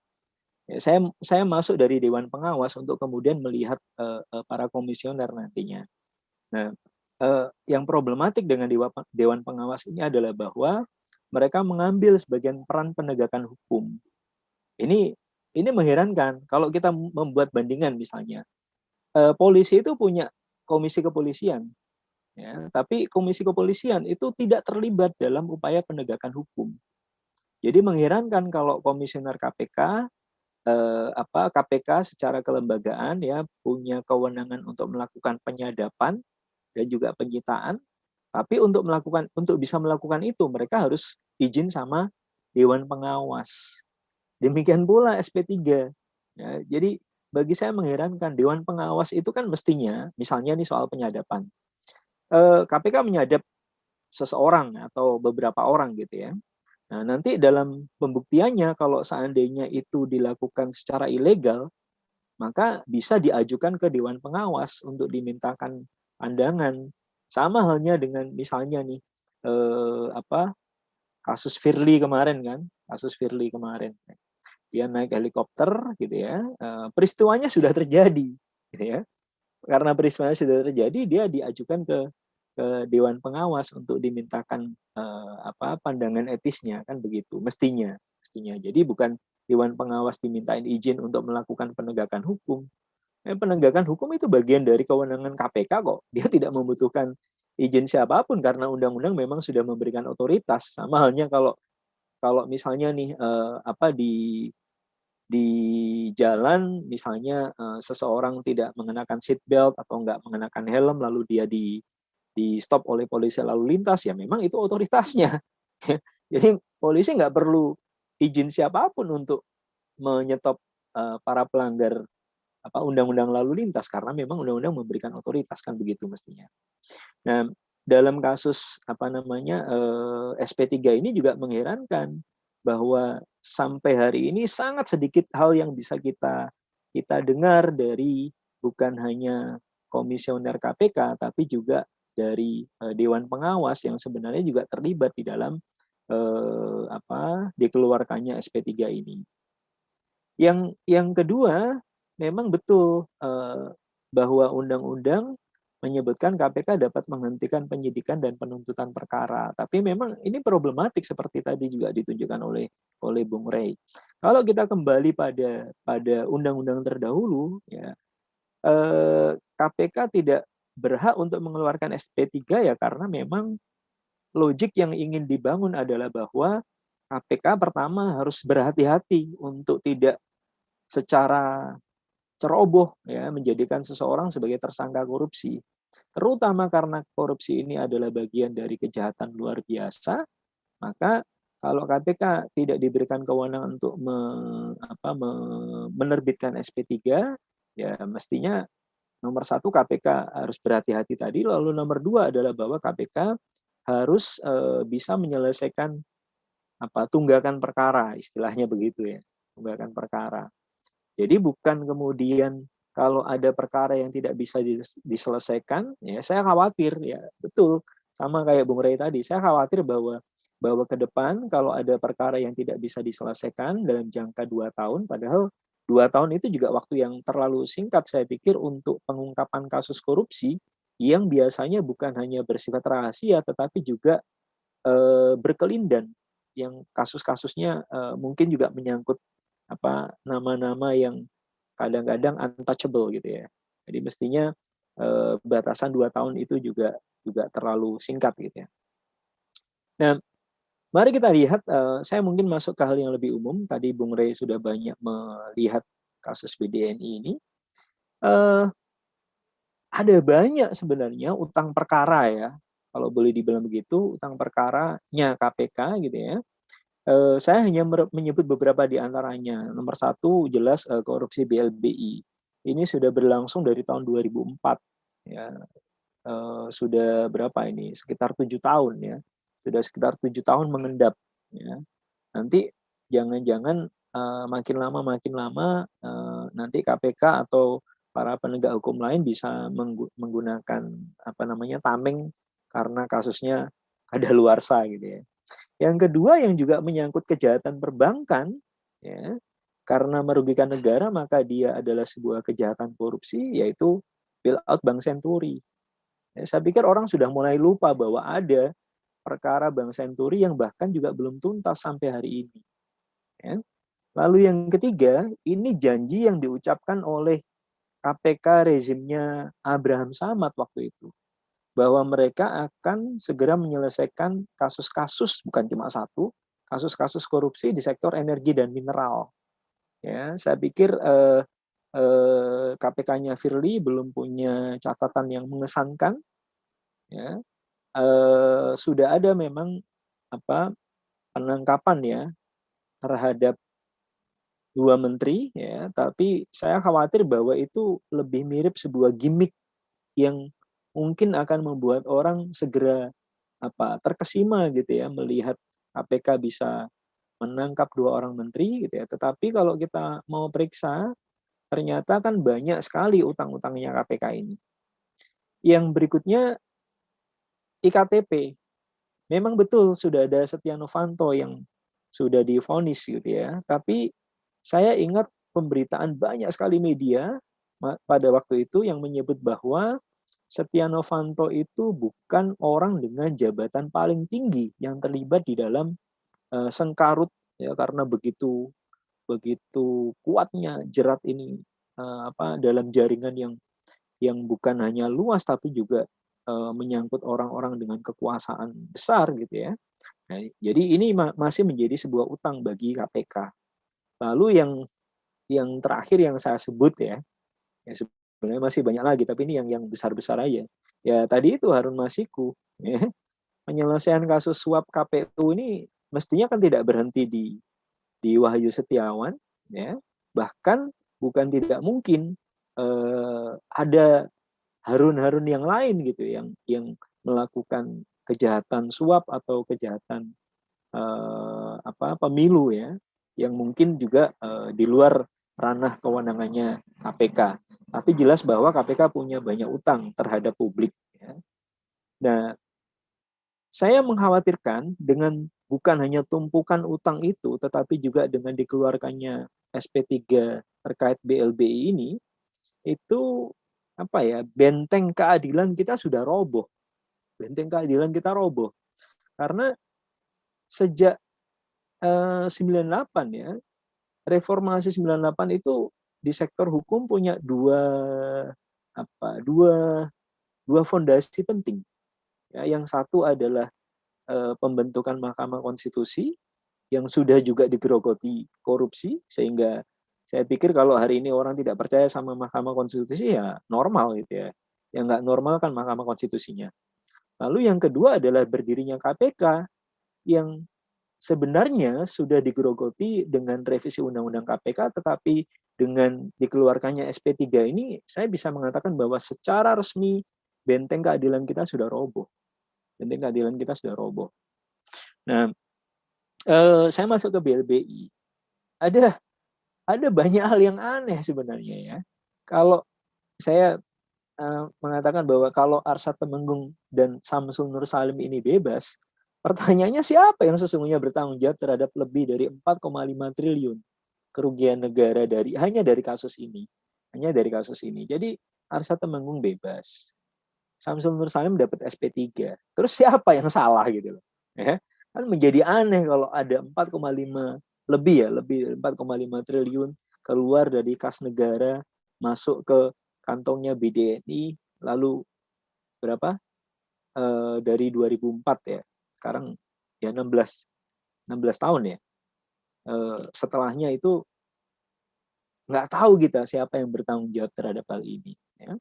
Ya, saya masuk dari Dewan Pengawas untuk kemudian melihat para komisioner nantinya. Nah, yang problematik dengan Dewan Pengawas ini adalah bahwa mereka mengambil sebagian peran penegakan hukum. Ini mengherankan kalau kita membuat bandingan misalnya. Polisi itu punya komisi kepolisian, ya, tapi komisi kepolisian itu tidak terlibat dalam upaya penegakan hukum. Jadi mengherankan kalau komisioner KPK KPK secara kelembagaan ya punya kewenangan untuk melakukan penyadapan dan juga penyitaan, tapi untuk bisa melakukan itu mereka harus izin sama Dewan Pengawas. Demikian pula SP3. Ya, jadi bagi saya mengherankan, Dewan Pengawas itu kan mestinya, misalnya nih soal penyadapan, KPK menyadap seseorang atau beberapa orang gitu ya. Nah, nanti dalam pembuktiannya kalau seandainya itu dilakukan secara ilegal, maka bisa diajukan ke Dewan Pengawas untuk dimintakan pandangan. Sama halnya dengan misalnya nih kasus Firly kemarin kan, dia naik helikopter gitu ya, peristiwanya sudah terjadi gitu ya. Karena peristiwanya sudah terjadi, dia diajukan ke Dewan Pengawas untuk dimintakan pandangan etisnya, kan begitu mestinya. Jadi bukan Dewan Pengawas dimintain izin untuk melakukan penegakan hukum. Penegakan hukum itu bagian dari kewenangan KPK kok. Dia tidak membutuhkan izin siapapun karena undang-undang memang sudah memberikan otoritas. Sama halnya kalau misalnya nih di jalan misalnya seseorang tidak mengenakan seat belt atau nggak mengenakan helm lalu dia di stop oleh polisi lalu lintas, ya memang itu otoritasnya. Jadi polisi nggak perlu izin siapapun untuk menyetop para pelanggar undang-undang lalu lintas karena memang undang-undang memberikan otoritas, kan begitu mestinya. Nah, dalam kasus SP3 ini juga mengherankan bahwa sampai hari ini sangat sedikit hal yang bisa kita dengar dari bukan hanya komisioner KPK tapi juga dari Dewan Pengawas yang sebenarnya juga terlibat di dalam dikeluarkannya SP3 ini. Yang kedua, memang betul bahwa undang-undang menyebutkan KPK dapat menghentikan penyidikan dan penuntutan perkara. Tapi memang ini problematik seperti tadi juga ditunjukkan oleh Bung Rey. Kalau kita kembali pada undang-undang terdahulu, ya KPK tidak berhak untuk mengeluarkan SP3 ya karena memang logik yang ingin dibangun adalah bahwa KPK pertama harus berhati-hati untuk tidak secara ceroboh ya menjadikan seseorang sebagai tersangka korupsi. Terutama karena korupsi ini adalah bagian dari kejahatan luar biasa, maka kalau KPK tidak diberikan kewenangan untuk menerbitkan SP3, ya mestinya nomor satu KPK harus berhati-hati tadi, lalu nomor dua adalah bahwa KPK harus bisa menyelesaikan tunggakan perkara, istilahnya begitu ya, tunggakan perkara. Jadi bukan kemudian kalau ada perkara yang tidak bisa diselesaikan, ya saya khawatir ya betul sama kayak Bung Rey tadi, saya khawatir bahwa ke depan kalau ada perkara yang tidak bisa diselesaikan dalam jangka 2 tahun, padahal 2 tahun itu juga waktu yang terlalu singkat saya pikir untuk pengungkapan kasus korupsi yang biasanya bukan hanya bersifat rahasia tetapi juga berkelindan, yang kasus-kasusnya mungkin juga menyangkut nama-nama yang kadang-kadang untouchable gitu ya. Jadi mestinya batasan 2 tahun itu juga terlalu singkat gitu ya. Nah, mari kita lihat, saya mungkin masuk ke hal yang lebih umum. Tadi Bung Rey sudah banyak melihat kasus BDNI ini. Ada banyak sebenarnya utang perkara ya, kalau boleh dibilang begitu, utang perkaranya KPK gitu ya. Saya hanya menyebut beberapa di antaranya. Nomor satu jelas korupsi BLBI. Ini sudah berlangsung dari tahun 2004. Ya, sudah berapa ini? Sekitar 7 tahun ya. Sudah sekitar 7 tahun mengendap. Ya. Nanti jangan-jangan makin lama nanti KPK atau para penegak hukum lain bisa menggunakan tameng karena kasusnya kadaluarsa gitu ya. Yang kedua yang juga menyangkut kejahatan perbankan, ya, karena merugikan negara maka dia adalah sebuah kejahatan korupsi, yaitu bailout Bank Senturi. Ya, saya pikir orang sudah mulai lupa bahwa ada perkara Bank Senturi yang bahkan juga belum tuntas sampai hari ini. Ya. Lalu yang ketiga, ini janji yang diucapkan oleh KPK rezimnya Abraham Samad waktu itu, bahwa mereka akan segera menyelesaikan kasus-kasus, bukan cuma satu, kasus-kasus korupsi di sektor energi dan mineral. Ya, saya pikir KPK-nya Firly belum punya catatan yang mengesankan. Ya, sudah ada memang penangkapan ya terhadap 2 menteri, ya, tapi saya khawatir bahwa itu lebih mirip sebuah gimmick yang mungkin akan membuat orang segera terkesima gitu ya melihat KPK bisa menangkap 2 orang menteri gitu ya. Tetapi kalau kita mau periksa ternyata kan banyak sekali utang-utangnya KPK ini. Yang berikutnya IKTP. Memang betul sudah ada Setia Novanto yang sudah divonis gitu ya. Tapi saya ingat pemberitaan banyak sekali media pada waktu itu yang menyebut bahwa Setia Novanto itu bukan orang dengan jabatan paling tinggi yang terlibat di dalam sengkarut ya, karena begitu kuatnya jerat ini dalam jaringan yang bukan hanya luas tapi juga menyangkut orang-orang dengan kekuasaan besar gitu ya. Nah, jadi ini masih menjadi sebuah utang bagi KPK. Lalu yang terakhir yang saya sebut ya sebenarnya masih banyak lagi, tapi ini yang besar-besar aja. Ya tadi itu Harun Masiku. Ya. Penyelesaian kasus suap KPU ini mestinya kan tidak berhenti di Wahyu Setiawan. Ya. Bahkan bukan tidak mungkin ada Harun-Harun yang lain gitu yang melakukan kejahatan suap atau kejahatan pemilu ya, yang mungkin juga di luar ranah kewenangannya KPK. Tapi jelas bahwa KPK punya banyak utang terhadap publik. Ya. Nah, saya mengkhawatirkan dengan bukan hanya tumpukan utang itu, tetapi juga dengan dikeluarkannya SP3 terkait BLBI ini, itu benteng keadilan kita sudah roboh. Benteng keadilan kita roboh. Karena sejak 98 ya, reformasi 98 itu di sektor hukum punya dua fondasi penting. Ya, yang satu adalah pembentukan Mahkamah Konstitusi yang sudah juga digerogoti korupsi sehingga Saya pikir kalau hari ini orang tidak percaya sama Mahkamah Konstitusi ya normal gitu ya. Yang nggak normal kan Mahkamah Konstitusinya. Lalu yang kedua adalah berdirinya KPK yang sebenarnya sudah digerogoti dengan revisi Undang-Undang KPK, tetapi dengan dikeluarkannya SP3 ini, saya bisa mengatakan bahwa secara resmi benteng keadilan kita sudah roboh. Benteng keadilan kita sudah roboh. Nah, saya masuk ke BLBI. Ada banyak hal yang aneh sebenarnya ya. Kalau saya mengatakan bahwa kalau Arsad Temenggung dan Samsul Nur Salim ini bebas, pertanyaannya siapa yang sesungguhnya bertanggung jawab terhadap lebih dari 4,5 triliun kerugian negara hanya dari kasus ini. Hanya dari kasus ini. Jadi Arsad Temenggung bebas. Samsul Nur Salim dapat SP3. Terus siapa yang salah gitu loh. Ya. Kan menjadi aneh kalau ada 4,5 lebih dari 4,5 triliun keluar dari kas negara masuk ke kantongnya BDNI, lalu berapa? Dari 2004 ya. Sekarang ya 16 tahun ya. Setelahnya itu nggak tahu kita siapa yang bertanggung jawab terhadap hal ini. Ya.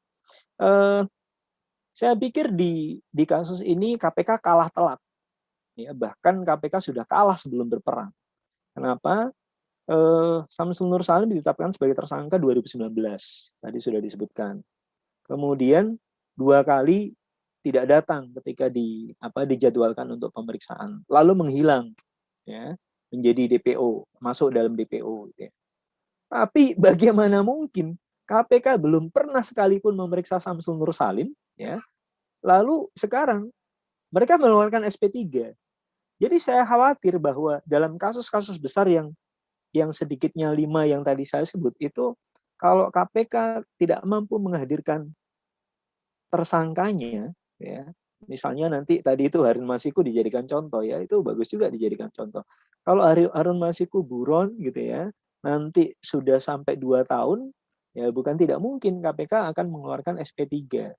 Saya pikir di kasus ini KPK kalah telak. Ya, bahkan KPK sudah kalah sebelum berperang. Kenapa? Samsul Nur Salim ditetapkan sebagai tersangka 2019. Tadi sudah disebutkan. Kemudian 2 kali tidak datang ketika dijadwalkan untuk pemeriksaan, lalu menghilang, ya, menjadi DPO, masuk dalam DPO. Ya. Tapi bagaimana mungkin KPK belum pernah sekalipun memeriksa Samsul Nur Salim, ya. Lalu sekarang mereka mengeluarkan SP3. Jadi saya khawatir bahwa dalam kasus-kasus besar yang sedikitnya 5 yang tadi saya sebut itu, kalau KPK tidak mampu menghadirkan tersangkanya, ya, misalnya nanti tadi itu Harun Masiku dijadikan contoh ya, itu bagus juga dijadikan contoh. Kalau Harun Masiku buron gitu ya, nanti sudah sampai 2 tahun, ya bukan tidak mungkin KPK akan mengeluarkan SP3.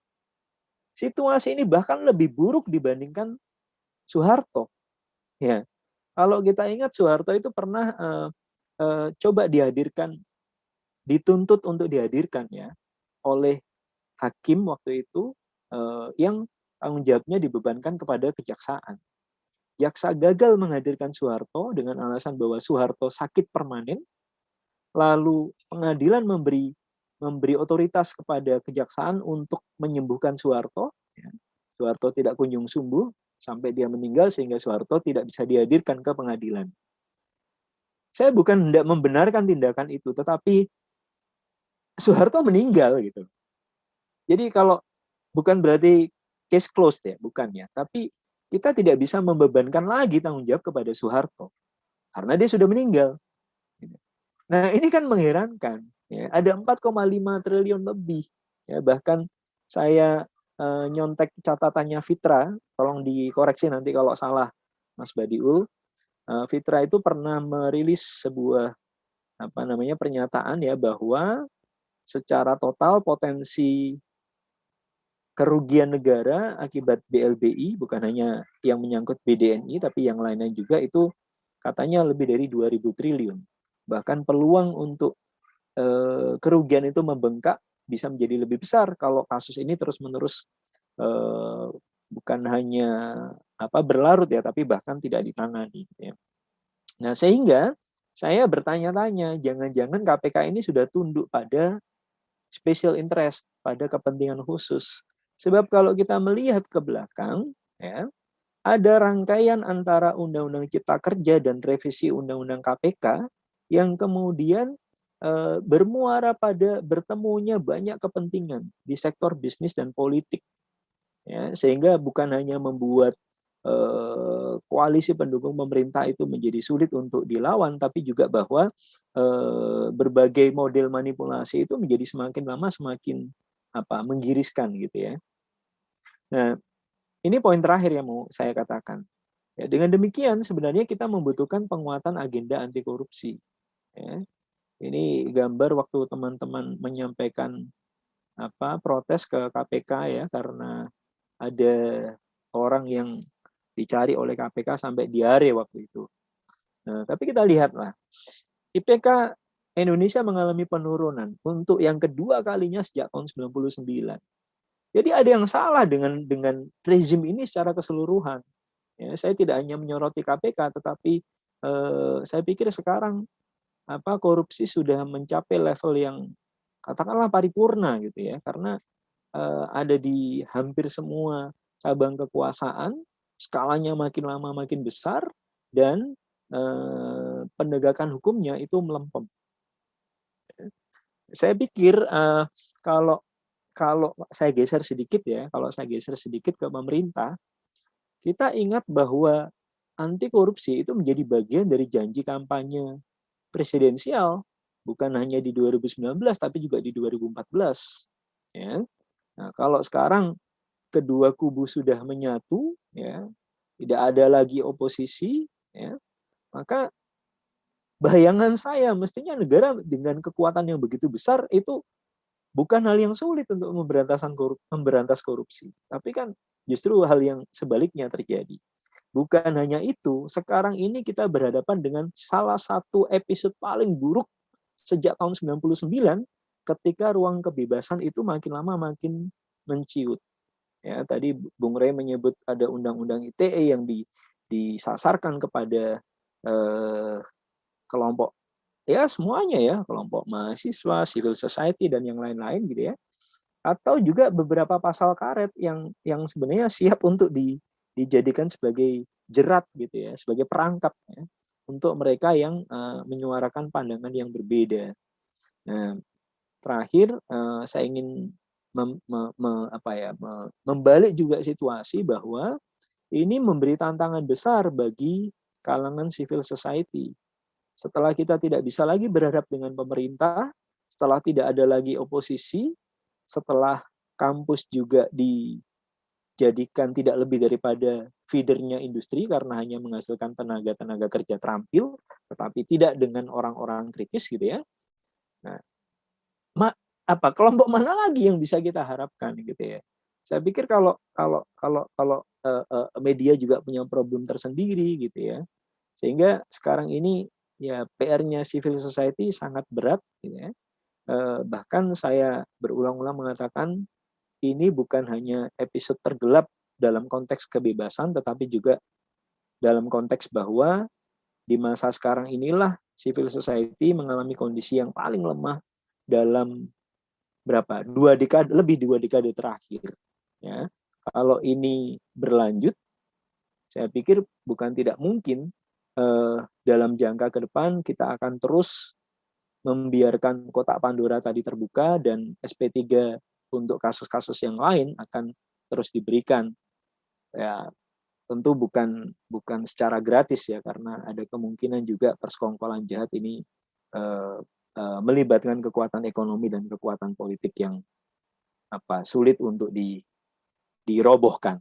Situasi ini bahkan lebih buruk dibandingkan Soeharto. Ya, kalau kita ingat Soeharto itu pernah coba dituntut untuk dihadirkan ya oleh hakim waktu itu yang tanggung jawabnya dibebankan kepada kejaksaan. Jaksa gagal menghadirkan Soeharto dengan alasan bahwa Soeharto sakit permanen, lalu pengadilan memberi otoritas kepada kejaksaan untuk menyembuhkan Soeharto. Ya. Soeharto tidak kunjung sembuh sampai dia meninggal sehingga Soeharto tidak bisa dihadirkan ke pengadilan. Saya bukan hendak membenarkan tindakan itu, tetapi Soeharto meninggal gitu. Jadi kalau bukan berarti case closed ya, bukan ya. Tapi kita tidak bisa membebankan lagi tanggung jawab kepada Soeharto karena dia sudah meninggal. Nah ini kan mengherankan. Ya. Ada 4,5 triliun lebih. Ya, bahkan saya nyontek catatannya Fitra, tolong dikoreksi nanti kalau salah Mas Badiul. Fitra itu pernah merilis sebuah pernyataan ya bahwa secara total potensi kerugian negara akibat BLBI bukan hanya yang menyangkut BDNI tapi yang lainnya juga itu katanya lebih dari 2.000 triliun. Bahkan peluang untuk kerugian itu membengkak bisa menjadi lebih besar kalau kasus ini terus-menerus bukan hanya berlarut ya, tapi bahkan tidak ditangani. Ya. Nah sehingga saya bertanya-tanya, jangan-jangan KPK ini sudah tunduk pada special interest, pada kepentingan khusus. Sebab kalau kita melihat ke belakang, ya, ada rangkaian antara Undang-Undang Cipta Kerja dan revisi Undang-Undang KPK yang kemudian bermuara pada bertemunya banyak kepentingan di sektor bisnis dan politik. Ya, sehingga bukan hanya membuat koalisi pendukung pemerintah itu menjadi sulit untuk dilawan, tapi juga bahwa berbagai model manipulasi itu menjadi semakin lama semakin menggiriskan gitu ya. Nah, ini poin terakhir yang mau saya katakan. Ya, dengan demikian sebenarnya kita membutuhkan penguatan agenda anti korupsi. Ya. Ini gambar waktu teman-teman menyampaikan protes ke KPK ya karena ada orang yang dicari oleh KPK sampai diare waktu itu. Nah, tapi kita lihatlah IPK Indonesia mengalami penurunan untuk yang kedua kalinya sejak tahun 99. Jadi ada yang salah dengan rezim ini secara keseluruhan. Ya, saya tidak hanya menyoroti KPK, tetapi saya pikir sekarang korupsi sudah mencapai level yang katakanlah paripurna gitu ya, karena ada di hampir semua cabang kekuasaan, skalanya makin lama makin besar, dan penegakan hukumnya itu melempem. Saya pikir kalau saya geser sedikit ke pemerintah, kita ingat bahwa anti korupsi itu menjadi bagian dari janji kampanye presidensial, bukan hanya di 2019 tapi juga di 2014. Ya. Nah, kalau sekarang kedua kubu sudah menyatu, ya, tidak ada lagi oposisi, ya, maka bayangan saya mestinya negara dengan kekuatan yang begitu besar itu bukan hal yang sulit untuk memberantas korupsi. Tapi kan justru hal yang sebaliknya terjadi. Bukan hanya itu, sekarang ini kita berhadapan dengan salah satu episode paling buruk sejak tahun 99 ketika ruang kebebasan itu makin lama makin menciut. Ya, tadi Bung Rey menyebut ada undang-undang ITE yang disasarkan kepada kelompok semuanya ya, kelompok mahasiswa, civil society dan yang lain-lain gitu ya. Atau juga beberapa pasal karet yang sebenarnya siap untuk dijadikan sebagai jerat gitu ya, sebagai perangkap ya, untuk mereka yang menyuarakan pandangan yang berbeda. Nah, terakhir saya ingin membalik juga situasi bahwa ini memberi tantangan besar bagi kalangan civil society. Setelah kita tidak bisa lagi berhadap dengan pemerintah, setelah tidak ada lagi oposisi, setelah kampus juga dijadikan tidak lebih daripada feedernya industri karena hanya menghasilkan tenaga kerja terampil, tetapi tidak dengan orang-orang kritis gitu ya. Nah, kelompok mana lagi yang bisa kita harapkan gitu ya? Saya pikir kalau media juga punya problem tersendiri gitu ya, sehingga sekarang ini ya PR-nya civil society sangat berat gitu ya. Bahkan saya berulang-ulang mengatakan ini bukan hanya episode tergelap dalam konteks kebebasan, tetapi juga dalam konteks bahwa di masa sekarang inilah civil society mengalami kondisi yang paling lemah dalam lebih dua dekade terakhir. Ya. Kalau ini berlanjut, saya pikir bukan tidak mungkin dalam jangka ke depan kita akan terus membiarkan kotak Pandora tadi terbuka dan SP3 untuk kasus-kasus yang lain akan terus diberikan. Ya, tentu bukan secara gratis ya, karena ada kemungkinan juga persekongkolan jahat ini melibatkan kekuatan ekonomi dan kekuatan politik yang sulit untuk dirobohkan.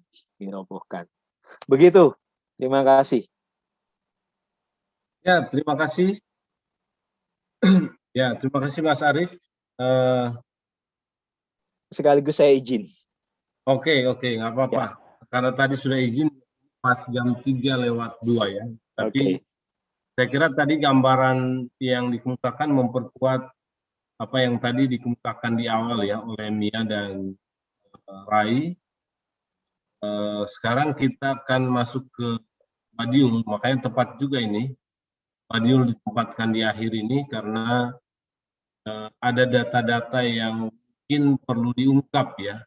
Begitu. Terima kasih. Ya, terima kasih. Ya, terima kasih Mas Arief. Sekaligus saya izin. Oke, nggak apa-apa. Ya. Karena tadi sudah izin pas jam 3:02 ya. Tapi saya kira tadi gambaran yang dikemukakan memperkuat apa yang tadi dikemukakan di awal ya oleh Mia dan Rai. Sekarang kita akan masuk ke Madiul, makanya tepat juga ini Madiul ditempatkan di akhir ini karena ada data-data yang mungkin perlu diungkap ya,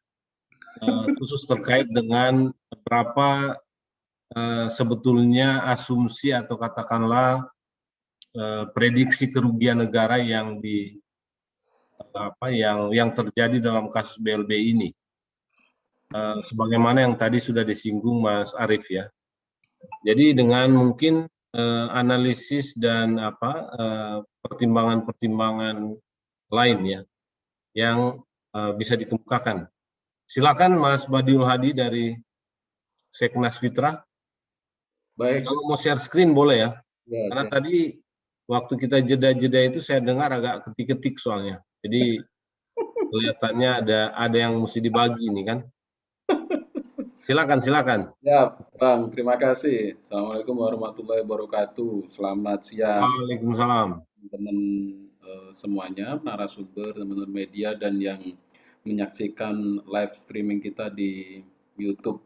khusus terkait dengan berapa sebetulnya asumsi atau katakanlah prediksi kerugian negara yang terjadi dalam kasus BLB ini. Sebagaimana yang tadi sudah disinggung Mas Arief ya. Jadi dengan mungkin analisis dan pertimbangan-pertimbangan lain ya yang bisa dikemukakan. Silakan Mas Badiul Hadi dari Seknas Fitra. Baik. Kalau mau share screen boleh ya. Karena tadi waktu kita jeda-jeda itu saya dengar agak ketik-ketik soalnya. Jadi kelihatannya ada yang mesti dibagi nih kan. Silakan. Ya, Bang. Terima kasih. Assalamualaikum warahmatullahi wabarakatuh. Selamat siang. Waalaikumsalam. Teman semuanya, narasumber, teman-teman media, dan yang menyaksikan live streaming kita di YouTube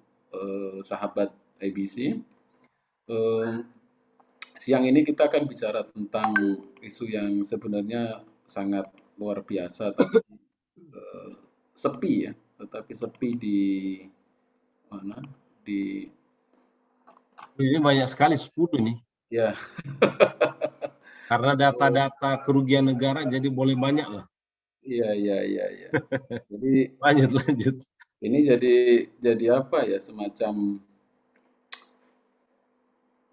Sahabat ABC. Siang ini kita akan bicara tentang isu yang sebenarnya sangat luar biasa, tapi sepi ya, tetapi sepi di mana? Di Ini banyak sekali 10 nih. ya Karena data-data kerugian negara jadi boleh banyak lah. iya. Jadi Lanjut. ini jadi apa ya, semacam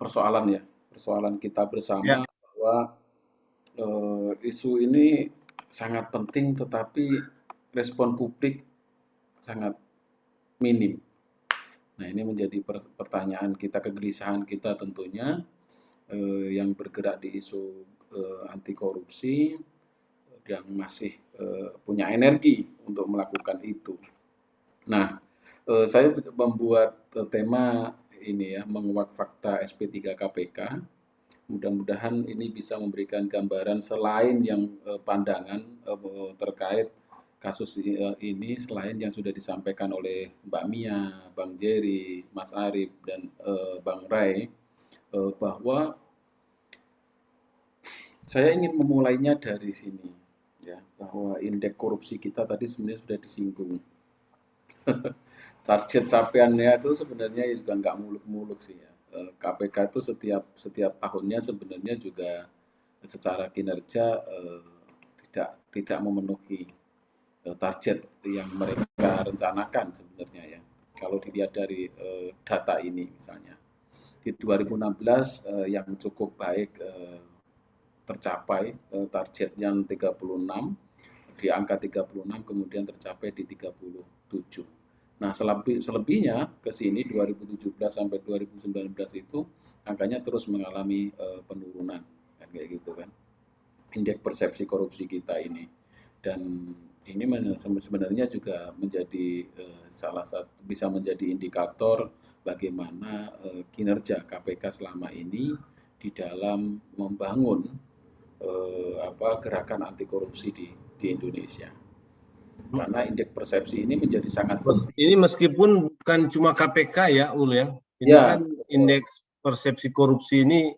persoalan kita bersama Ya. bahwa isu ini sangat penting, tetapi respon publik sangat minim. Nah, ini menjadi pertanyaan kita, kegelisahan kita tentunya yang bergerak di isu anti korupsi, yang masih punya energi untuk melakukan itu. Nah, saya membuat tema ini ya, menguak fakta SP3 KPK. Mudah-mudahan ini bisa memberikan gambaran selain yang pandangan terkait kasus ini, selain yang sudah disampaikan oleh Mbak Mia, Bang Jerry, Mas Arief, dan Bang Ray, bahwa saya ingin memulainya dari sini, ya, bahwa indeks korupsi kita tadi sebenarnya sudah disinggung. Target capaiannya itu sebenarnya juga nggak muluk-muluk sih ya. KPK itu setiap tahunnya sebenarnya juga secara kinerja tidak memenuhi target yang mereka rencanakan sebenarnya ya. Kalau dilihat dari data ini misalnya di 2016 yang cukup baik tercapai targetnya 36, di angka 36 kemudian tercapai di 37. Nah, selebihnya ke sini 2017 sampai 2019 itu angkanya terus mengalami penurunan kan, kayak gitu kan. Indeks persepsi korupsi kita ini, dan ini sebenarnya juga menjadi salah satu, bisa menjadi indikator bagaimana kinerja KPK selama ini di dalam membangun gerakan anti korupsi di Indonesia. Karena indeks persepsi ini menjadi sangat penting. Ini meskipun bukan cuma KPK ya, Ul ya. Ini Ya, kan indeks persepsi korupsi ini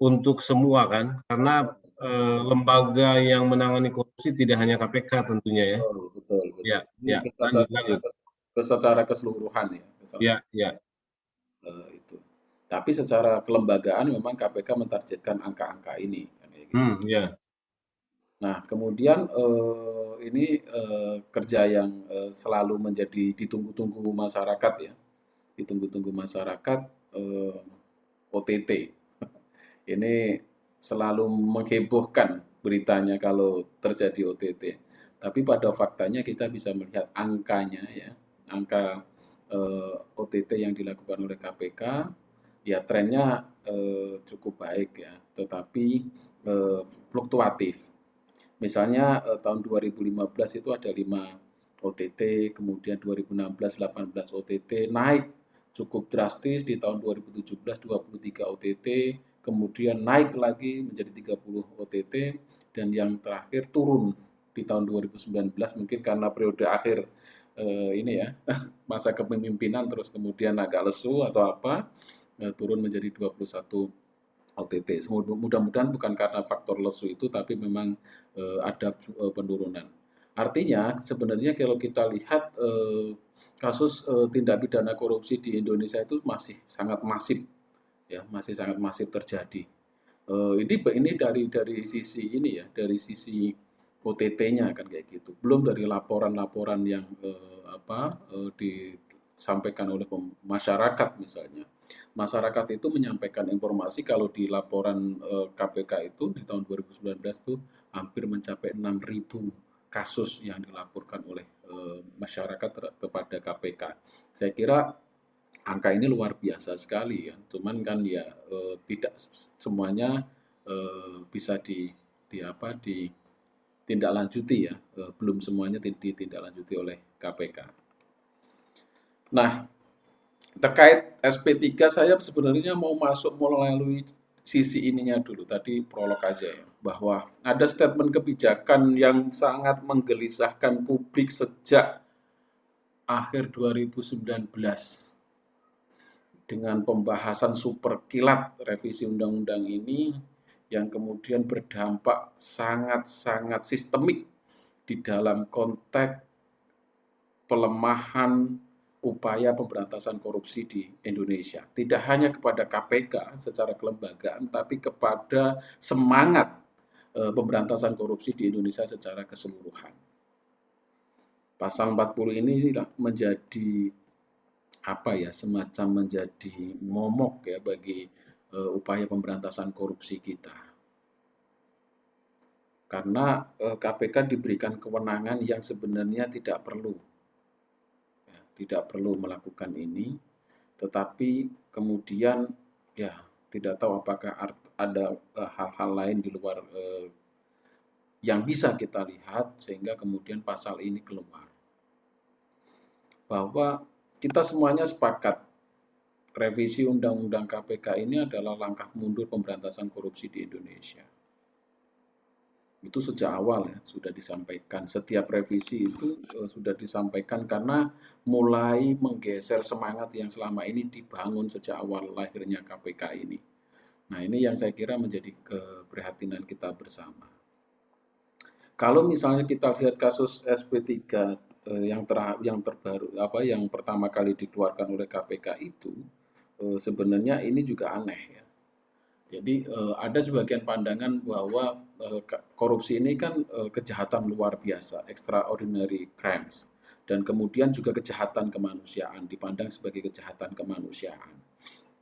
untuk semua kan, karena lembaga yang menangani korupsi tidak hanya KPK tentunya ya. betul. Ya, Ini lanjut. secara keseluruhan ya. Ya. Itu. Tapi secara kelembagaan memang KPK mentargetkan angka-angka ini. Kan, gitu. Ya. Nah, kemudian ini kerja yang selalu menjadi ditunggu-tunggu masyarakat ya, ditunggu-tunggu masyarakat, OTT. Ini selalu menghebohkan beritanya kalau terjadi OTT. Tapi pada faktanya kita bisa melihat angkanya ya, angka OTT yang dilakukan oleh KPK, ya trennya cukup baik ya, tetapi fluktuatif. Misalnya tahun 2015 itu ada 5 OTT, kemudian 2016 18 OTT, naik cukup drastis di tahun 2017 23 OTT, kemudian naik lagi menjadi 30 OTT, dan yang terakhir turun di tahun 2019, mungkin karena periode akhir ini ya, masa kepemimpinan terus kemudian agak lesu atau apa, turun menjadi 21 OTT. Mudah-mudahan bukan karena faktor lesu itu, tapi memang ada penurunan. Artinya sebenarnya kalau kita lihat kasus tindak pidana korupsi di Indonesia itu masih sangat masif, ya, masih sangat masif terjadi. Ini dari sisi ini ya, dari sisi OTT-nya kan kayak gitu. Belum dari laporan-laporan yang disampaikan oleh masyarakat misalnya. Masyarakat itu menyampaikan informasi kalau di laporan KPK itu di tahun 2019 itu hampir mencapai 6.000 kasus yang dilaporkan oleh masyarakat kepada KPK. Saya kira angka ini luar biasa sekali ya. Cuman kan ya tidak semuanya bisa ditindaklanjuti ya. Belum semuanya ditindaklanjuti oleh KPK. Nah, terkait SP3 saya sebenarnya mau masuk melalui sisi ininya dulu, tadi prolog aja ya, bahwa ada statement kebijakan yang sangat menggelisahkan publik sejak akhir 2019 dengan pembahasan super kilat revisi undang-undang ini yang kemudian berdampak sangat-sangat sistemik di dalam konteks pelemahan upaya pemberantasan korupsi di Indonesia. Tidak hanya kepada KPK secara kelembagaan, tapi kepada semangat pemberantasan korupsi di Indonesia secara keseluruhan. Pasal 40 ini menjadi semacam menjadi momok ya bagi upaya pemberantasan korupsi kita. Karena KPK diberikan kewenangan yang sebenarnya tidak perlu melakukan ini, tetapi kemudian ya tidak tahu apakah ada hal-hal lain di luar yang bisa kita lihat sehingga kemudian pasal ini keluar. Bahwa kita semuanya sepakat revisi undang-undang KPK ini adalah langkah mundur pemberantasan korupsi di Indonesia. Itu sejak awal ya sudah disampaikan. Setiap revisi itu sudah disampaikan karena mulai menggeser semangat yang selama ini dibangun sejak awal lahirnya KPK ini. Nah, ini yang saya kira menjadi keprihatinan kita bersama. Kalau misalnya kita lihat kasus SP3 yang terbaru yang pertama kali dikeluarkan oleh KPK itu sebenarnya ini juga aneh ya. Jadi ada sebagian pandangan bahwa korupsi ini kan kejahatan luar biasa, extraordinary crimes, dan kemudian juga kejahatan kemanusiaan, dipandang sebagai kejahatan kemanusiaan.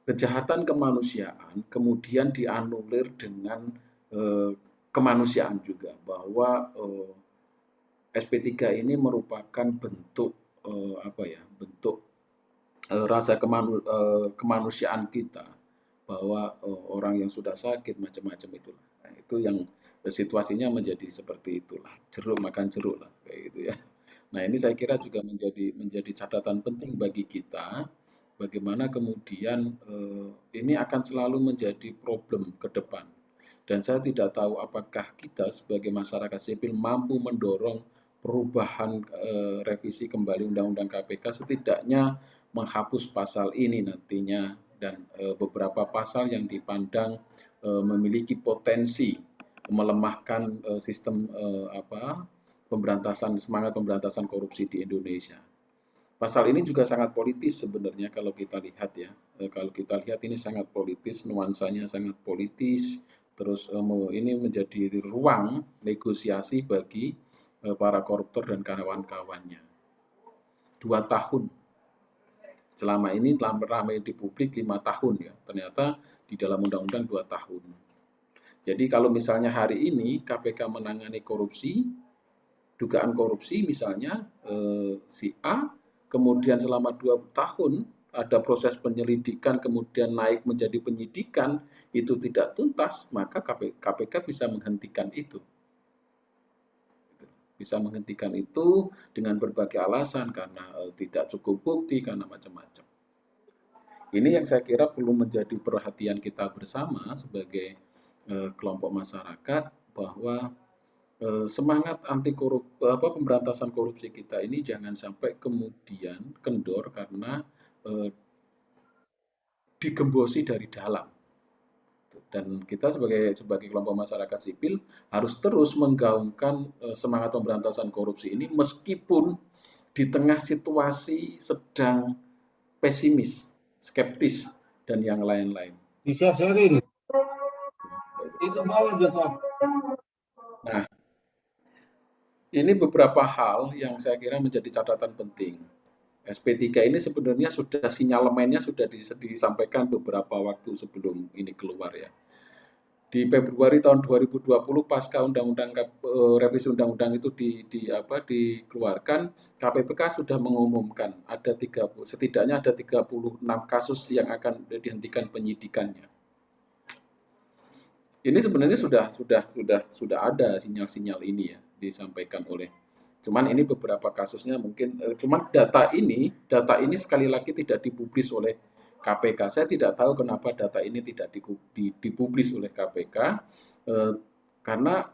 Kejahatan kemanusiaan kemudian dianulir dengan kemanusiaan juga, bahwa SP3 ini merupakan bentuk rasa kemanusiaan kita, bahwa orang yang sudah sakit macam-macam itulah. Nah, itu yang situasinya menjadi seperti itulah, jeruk makan jeruk lah kayak gitu ya. Nah, ini saya kira juga menjadi catatan penting bagi kita, bagaimana kemudian ini akan selalu menjadi problem ke depan. Dan saya tidak tahu apakah kita sebagai masyarakat sipil mampu mendorong perubahan revisi kembali Undang-Undang KPK, setidaknya menghapus pasal ini nantinya, dan beberapa pasal yang dipandang memiliki potensi melemahkan sistem semangat pemberantasan korupsi di Indonesia. Pasal ini juga sangat politis sebenarnya kalau kita lihat ya. Kalau kita lihat ini sangat politis, nuansanya sangat politis. Terus ini menjadi ruang negosiasi bagi para koruptor dan kawan-kawannya. 2 tahun. Selama ini ramai di publik 5 tahun ya. Ternyata di dalam undang-undang 2 tahun. Jadi kalau misalnya hari ini KPK menangani korupsi, dugaan korupsi misalnya si A, kemudian selama 2 tahun ada proses penyelidikan, kemudian naik menjadi penyidikan, itu tidak tuntas, maka KPK bisa menghentikan itu. Bisa menghentikan itu dengan berbagai alasan, karena tidak cukup bukti, karena macam-macam. Ini yang saya kira perlu menjadi perhatian kita bersama sebagai kelompok masyarakat, bahwa semangat pemberantasan korupsi kita ini jangan sampai kemudian kendor karena digembosi dari dalam. Dan kita sebagai kelompok masyarakat sipil harus terus menggaungkan semangat pemberantasan korupsi ini meskipun di tengah situasi sedang pesimis, skeptis, dan yang lain-lain. Bisa sharing. Itu bawah juga. Nah, ini beberapa hal yang saya kira menjadi catatan penting. SP3 ini sebenarnya sudah sinyalemennya sudah disampaikan beberapa waktu sebelum ini keluar ya. Di Februari tahun 2020 pasca revisi undang-undang itu dikeluarkan, KPK sudah mengumumkan setidaknya ada 36 kasus yang akan dihentikan penyidikannya. Ini sebenarnya sudah ada sinyal-sinyal ini ya disampaikan oleh. Cuman ini beberapa kasusnya mungkin, cuman data ini sekali lagi tidak dipublis oleh KPK. Saya tidak tahu kenapa data ini tidak dipublis oleh KPK, karena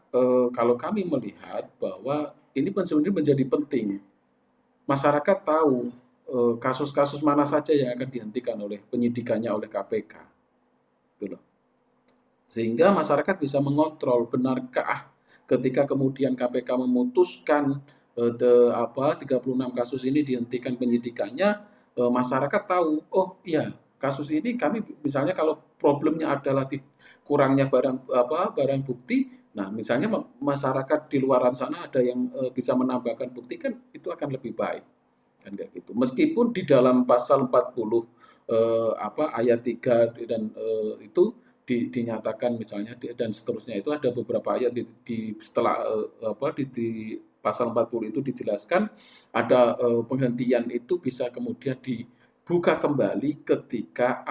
kalau kami melihat bahwa ini sebenarnya menjadi penting. Masyarakat tahu kasus-kasus mana saja yang akan dihentikan oleh penyidikannya oleh KPK. Gitu loh. Sehingga masyarakat bisa mengontrol benarkah ketika kemudian KPK memutuskan 36 kasus ini dihentikan penyidikannya, masyarakat tahu, oh iya, kasus ini kami misalnya kalau problemnya adalah kurangnya barang bukti, nah misalnya masyarakat di luaran sana ada yang bisa menambahkan bukti, kan itu akan lebih baik, kan kayak gitu. Meskipun di dalam pasal 40 ayat 3 dan itu dinyatakan misalnya dan seterusnya, itu ada beberapa ayat setelah di pasal 40 itu dijelaskan ada penghentian itu bisa kemudian dibuka kembali ketika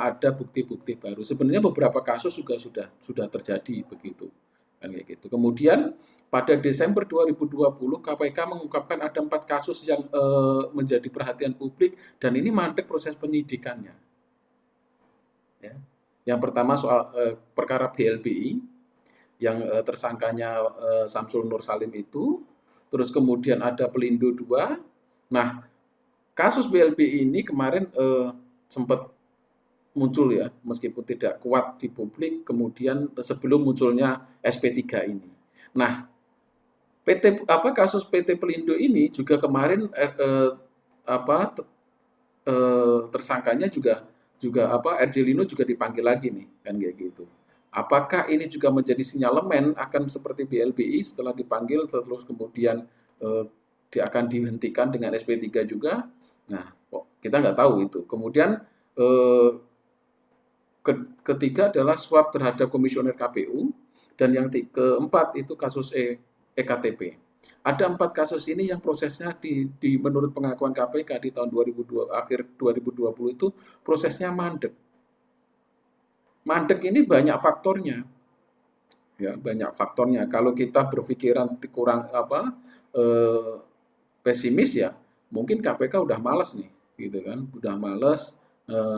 ada bukti-bukti baru. Sebenarnya beberapa kasus juga sudah terjadi begitu, kan kayak gitu. Kemudian pada Desember 2020 KPK mengungkapkan ada 4 kasus yang menjadi perhatian publik dan ini mandek proses penyidikannya. Ya. Yang pertama soal perkara BLBI yang tersangkanya Samsul Nur Salim itu, terus kemudian ada Pelindo 2. Nah, kasus BLBI ini kemarin sempat muncul ya, meskipun tidak kuat di publik, kemudian sebelum munculnya SP3 ini. Nah, kasus PT Pelindo ini juga kemarin tersangkanya juga RJ Lino juga dipanggil lagi nih, kan kayak gitu. Apakah ini juga menjadi sinyalemen akan seperti BLBI setelah dipanggil terus kemudian dia akan dihentikan dengan SP3 juga? Nah, kita nggak tahu itu. Kemudian ketiga adalah suap terhadap komisioner KPU, dan yang keempat itu kasus EKTP. Ada 4 kasus ini yang prosesnya menurut pengakuan KPK di tahun akhir 2020 itu prosesnya mandek. Mandek ini banyak faktornya. Ya, banyak faktornya. Kalau kita berpikiran kurang pesimis ya, mungkin KPK udah males nih, gitu kan. Udah males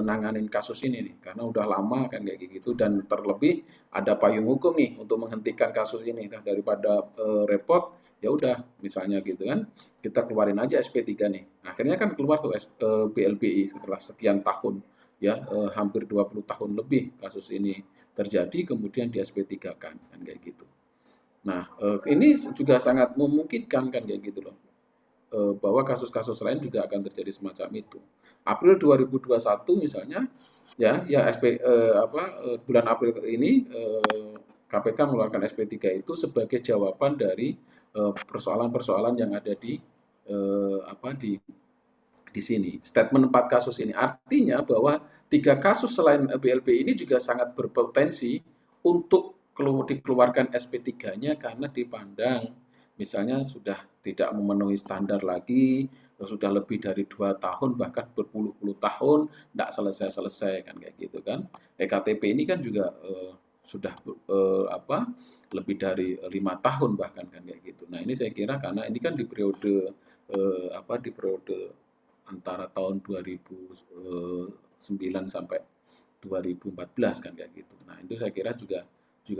nanganin kasus ini nih, karena udah lama kan kayak gitu, dan terlebih ada payung hukum nih untuk menghentikan kasus ini. Nah, daripada repot, ya udah misalnya gitu kan, kita keluarin aja SP3 nih. Akhirnya kan keluar tuh BLBI setelah sekian tahun, ya hampir 20 tahun lebih kasus ini terjadi, kemudian di SP3 kan kayak gitu. Nah, ini juga sangat memungkinkan kan kayak gitu loh, bahwa kasus-kasus lain juga akan terjadi semacam itu. April 2021 misalnya, bulan April ini KPK mengeluarkan SP3 itu sebagai jawaban dari persoalan-persoalan yang ada di sini. Statement 4 kasus ini artinya bahwa 3 kasus selain BLB ini juga sangat berpotensi untuk dikeluarkan SP3-nya karena dipandang misalnya sudah tidak memenuhi standar lagi, sudah lebih dari 2 tahun bahkan berpuluh-puluh tahun tidak selesai-selesai kan kayak gitu kan. EKTP ini kan juga sudah lebih dari 5 tahun bahkan kan kayak gitu. Nah, ini saya kira karena ini kan di periode antara tahun 2009 sampai 2014 kan kayak gitu. Nah, itu saya kira juga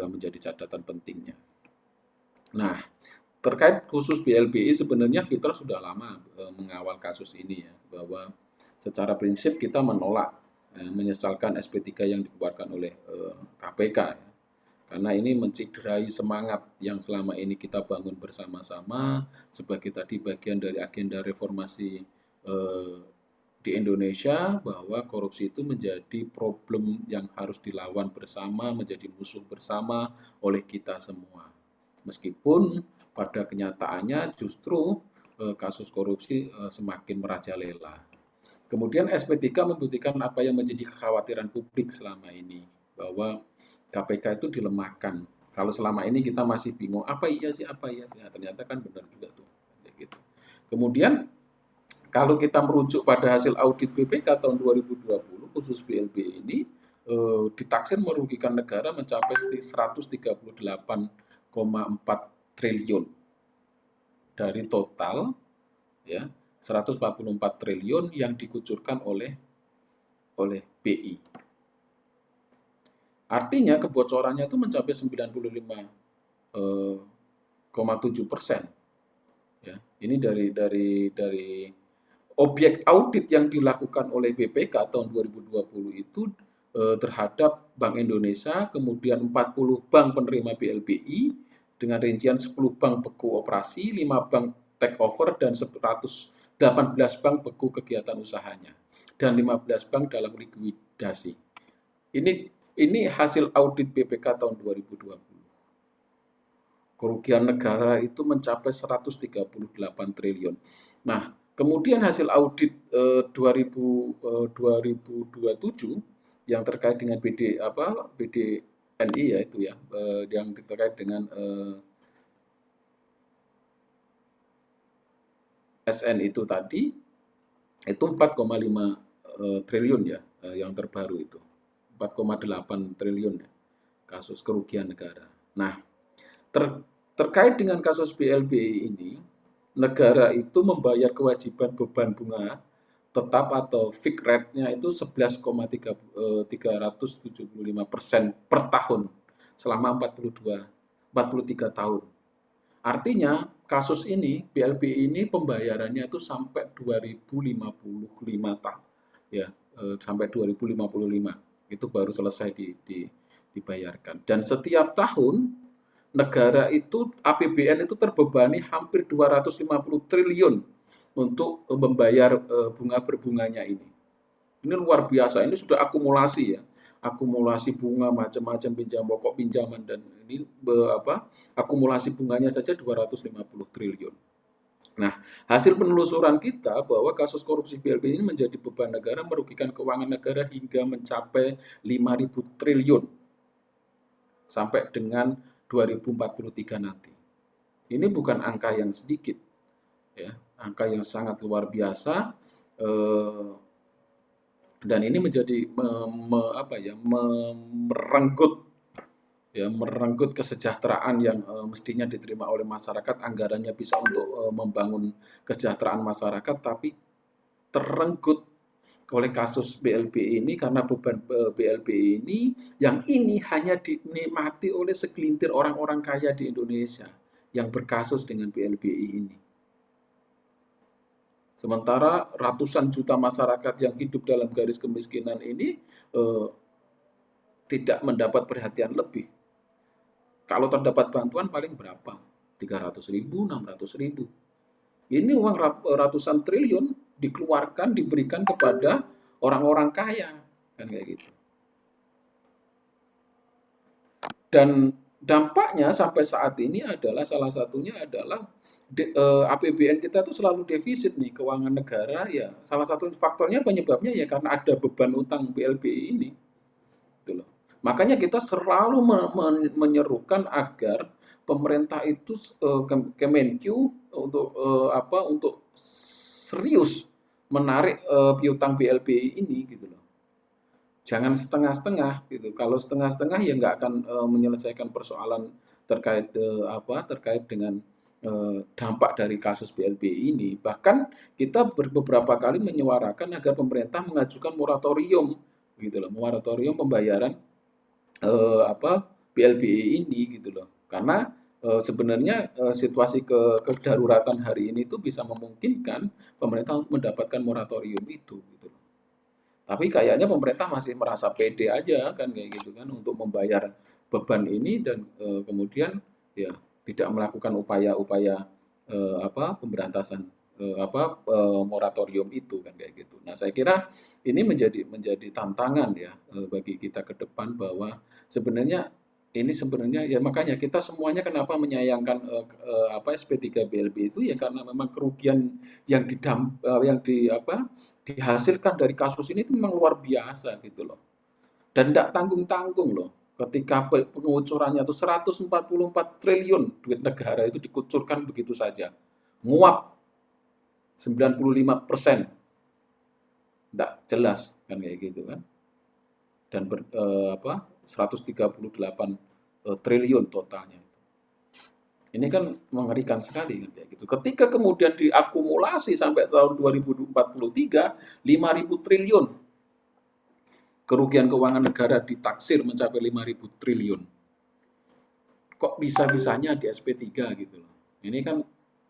menjadi catatan pentingnya. Nah, terkait khusus BLBI sebenarnya Fitra sudah lama mengawal kasus ini ya, bahwa secara prinsip kita menolak menyesalkan SP3 yang dikeluarkan oleh KPK ya. Karena ini menciderai semangat yang selama ini kita bangun bersama-sama sebagai tadi bagian dari agenda reformasi di Indonesia, bahwa korupsi itu menjadi problem yang harus dilawan bersama, menjadi musuh bersama oleh kita semua. Meskipun pada kenyataannya justru kasus korupsi semakin merajalela. Kemudian SP3 membuktikan apa yang menjadi kekhawatiran publik selama ini, bahwa KPK itu dilemahkan. Kalau selama ini kita masih bingung, apa iya sih, nah, ternyata kan benar juga tuh. Gitu. Kemudian kalau kita merujuk pada hasil audit BPK tahun 2020, khusus BLB ini ditaksir merugikan negara mencapai 138,4 triliun dari total ya 144 triliun yang dikucurkan oleh BI. Artinya kebocorannya itu mencapai 95,7%. Ya, ini dari objek audit yang dilakukan oleh BPK tahun 2020 itu terhadap Bank Indonesia, kemudian 40 bank penerima BLBI dengan rincian 10 bank beku operasi, 5 bank take over, dan 118 bank beku kegiatan usahanya, dan 15 bank dalam likuidasi. Ini hasil audit BPK tahun 2020. Kerugian negara itu mencapai 138 triliun. Nah, kemudian hasil audit 2027 yang terkait dengan BDNI ya itu ya, yang terkait dengan SN itu tadi, itu 4,5 triliun ya, yang terbaru itu. 4,8 triliun ya, kasus kerugian negara. Nah, terkait dengan kasus BLBI ini, negara itu membayar kewajiban beban bunga tetap atau fixed rate-nya itu 11,375% per tahun selama 43 tahun. Artinya kasus ini BLBI ini pembayarannya itu sampai 2055 tahun ya, sampai 2055 itu baru selesai dibayarkan. Dan setiap tahun negara itu APBN itu terbebani hampir 250 triliun untuk membayar bunga berbunganya ini. Ini luar biasa, ini sudah akumulasi ya. Akumulasi bunga macam-macam, pinjam pokok, pinjaman, dan ini akumulasi bunganya saja 250 triliun. Nah, hasil penelusuran kita bahwa kasus korupsi BLBI ini menjadi beban negara, merugikan keuangan negara hingga mencapai 5.000 triliun sampai dengan 2043 nanti. Ini bukan angka yang sedikit, ya, angka yang sangat luar biasa, dan ini menjadi merenggut kesejahteraan yang mestinya diterima oleh masyarakat. Anggarannya bisa untuk membangun kesejahteraan masyarakat, tapi terenggut oleh kasus BLBI ini, karena beban BLBI ini yang ini hanya dinikmati oleh segelintir orang-orang kaya di Indonesia yang berkasus dengan BLBI ini. Sementara ratusan juta masyarakat yang hidup dalam garis kemiskinan ini tidak mendapat perhatian lebih. Kalau terdapat bantuan paling berapa? 300.000, 600.000. Ini uang ratusan triliun dikeluarkan, diberikan kepada orang-orang kaya, kan kayak gitu. Dan dampaknya sampai saat ini adalah, salah satunya adalah APBN kita tuh selalu defisit nih, keuangan negara ya. Salah satu faktornya penyebabnya ya karena ada beban utang BLBI ini. Gitu loh. Makanya kita selalu menyerukan agar pemerintah itu Kemenq untuk serius menarik piutang BLBI ini gitu loh. Jangan setengah-setengah gitu. Kalau setengah-setengah ya nggak akan menyelesaikan persoalan terkait dengan dampak dari kasus BLBI ini. Bahkan kita beberapa kali menyuarakan agar pemerintah mengajukan moratorium gitu loh, moratorium pembayaran BLBI ini gitu loh. Karena sebenarnya situasi kedaruratan hari ini itu bisa memungkinkan pemerintah untuk mendapatkan moratorium itu gitu loh. Tapi kayaknya pemerintah masih merasa pede aja kan kayak gitu kan untuk membayar beban ini, dan kemudian ya tidak melakukan upaya-upaya pemberantasan moratorium itu kan kayak gitu. Nah, saya kira ini menjadi tantangan ya bagi kita ke depan, bahwa sebenarnya ya makanya kita semuanya kenapa menyayangkan SP3 BLBI itu ya karena memang kerugian yang dihasilkan dari kasus ini itu memang luar biasa gitu loh. Dan tidak tanggung-tanggung loh. Ketika pengucurannya itu 144 triliun duit negara itu dikucurkan begitu saja. Nguap 95%. Tidak jelas kan kayak gitu kan. Dan 138 triliun totalnya. Ini kan mengerikan sekali kan kayak gitu. Ketika kemudian diakumulasi sampai tahun 2043, 5.000 triliun kerugian keuangan negara ditaksir mencapai 5.000 triliun. Kok bisa-bisanya di SP3 gitu loh. Ini kan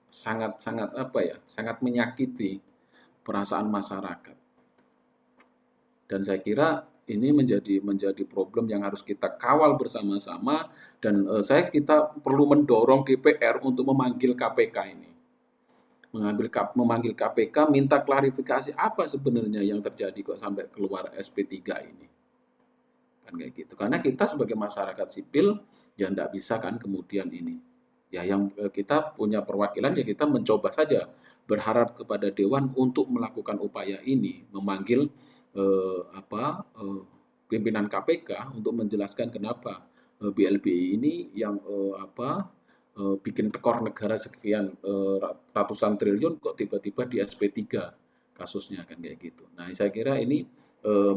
sangat-sangat sangat menyakiti perasaan masyarakat. Dan saya kira ini menjadi problem yang harus kita kawal bersama-sama, dan kita perlu mendorong DPR untuk memanggil KPK ini. Memanggil KPK, minta klarifikasi apa sebenarnya yang terjadi kok sampai keluar SP3 ini. Kan kayak gitu. Karena kita sebagai masyarakat sipil ya enggak bisa kan kemudian ini. Ya yang kita punya perwakilan ya kita mencoba saja berharap kepada dewan untuk melakukan upaya ini, memanggil pimpinan KPK untuk menjelaskan kenapa BLBI ini yang bikin tekor negara sekian ratusan triliun kok tiba-tiba di SP3 kasusnya kan kayak gitu. Nah, saya kira ini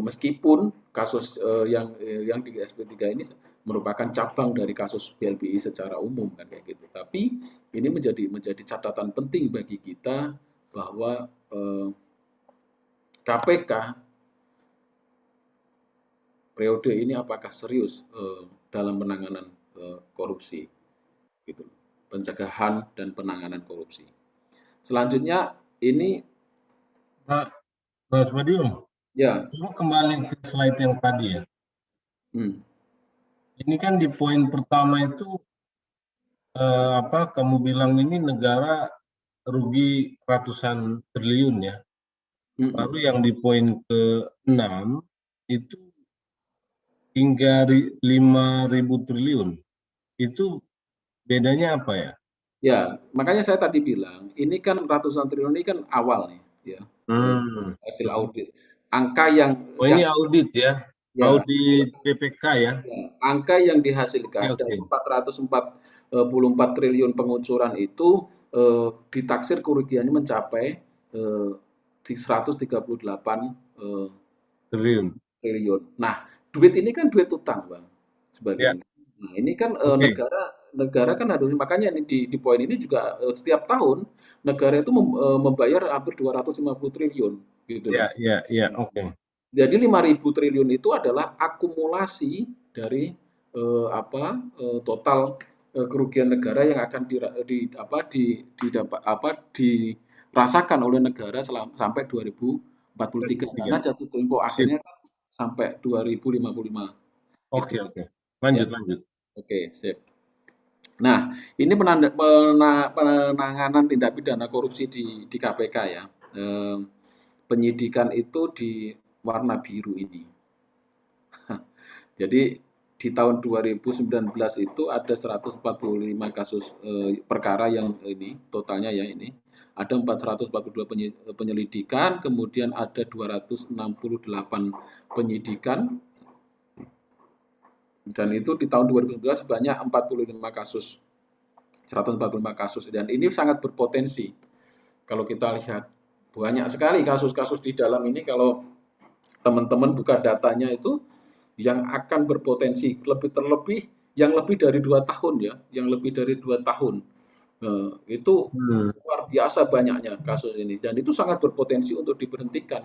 meskipun kasus yang di SP3 ini merupakan cabang dari kasus BLBI secara umum kan kayak gitu. Tapi ini menjadi catatan penting bagi kita bahwa KPK periode ini apakah serius dalam penanganan korupsi, gitu, pencegahan dan penanganan korupsi. Selanjutnya ini, Mas Madiun, ya, coba kembali ke slide yang tadi ya. Ini kan di poin pertama itu kamu bilang ini negara rugi ratusan triliun ya. Baru yang di poin ke-6 itu hingga 5.000 triliun. Itu bedanya apa ya? Ya, makanya saya tadi bilang, ini kan ratusan triliun ini kan awal nih, ya. Hasil audit. Angka yang ini audit ya. Ya, audit BPK ya. Angka yang dihasilkan dari 444 triliun pengucuran itu ditaksir kerugiannya mencapai 138 triliun. Nah, duit ini kan duit utang, Bang, sebagian. Ya. Nah, ini kan negara kan harusnya, makanya ini di poin ini juga setiap tahun negara itu membayar hampir 250 triliun gitu loh. Iya, oke. Jadi 5.000 triliun itu adalah akumulasi dari total kerugian negara yang akan dirasakan oleh negara sampai 2043, karena jatuh tempo akhirnya sampai 2055. Oke. Lanjut. Oke, sip. Nah, ini penanganan tindak pidana korupsi di KPK ya. Penyidikan itu di warna biru ini. Jadi di tahun 2019 itu ada 145 kasus perkara yang ini totalnya ya ini. Ada 442 penyelidikan, kemudian ada 268 penyidikan, dan itu di tahun 2019 sebanyak 45 kasus, 145 kasus, dan ini sangat berpotensi. Kalau kita lihat banyak sekali kasus-kasus di dalam ini, kalau teman-teman buka datanya itu yang akan berpotensi terlebih yang lebih dari 2 tahun ya, yang lebih dari 2 tahun. Itu luar biasa banyaknya kasus ini, dan itu sangat berpotensi untuk diberhentikan,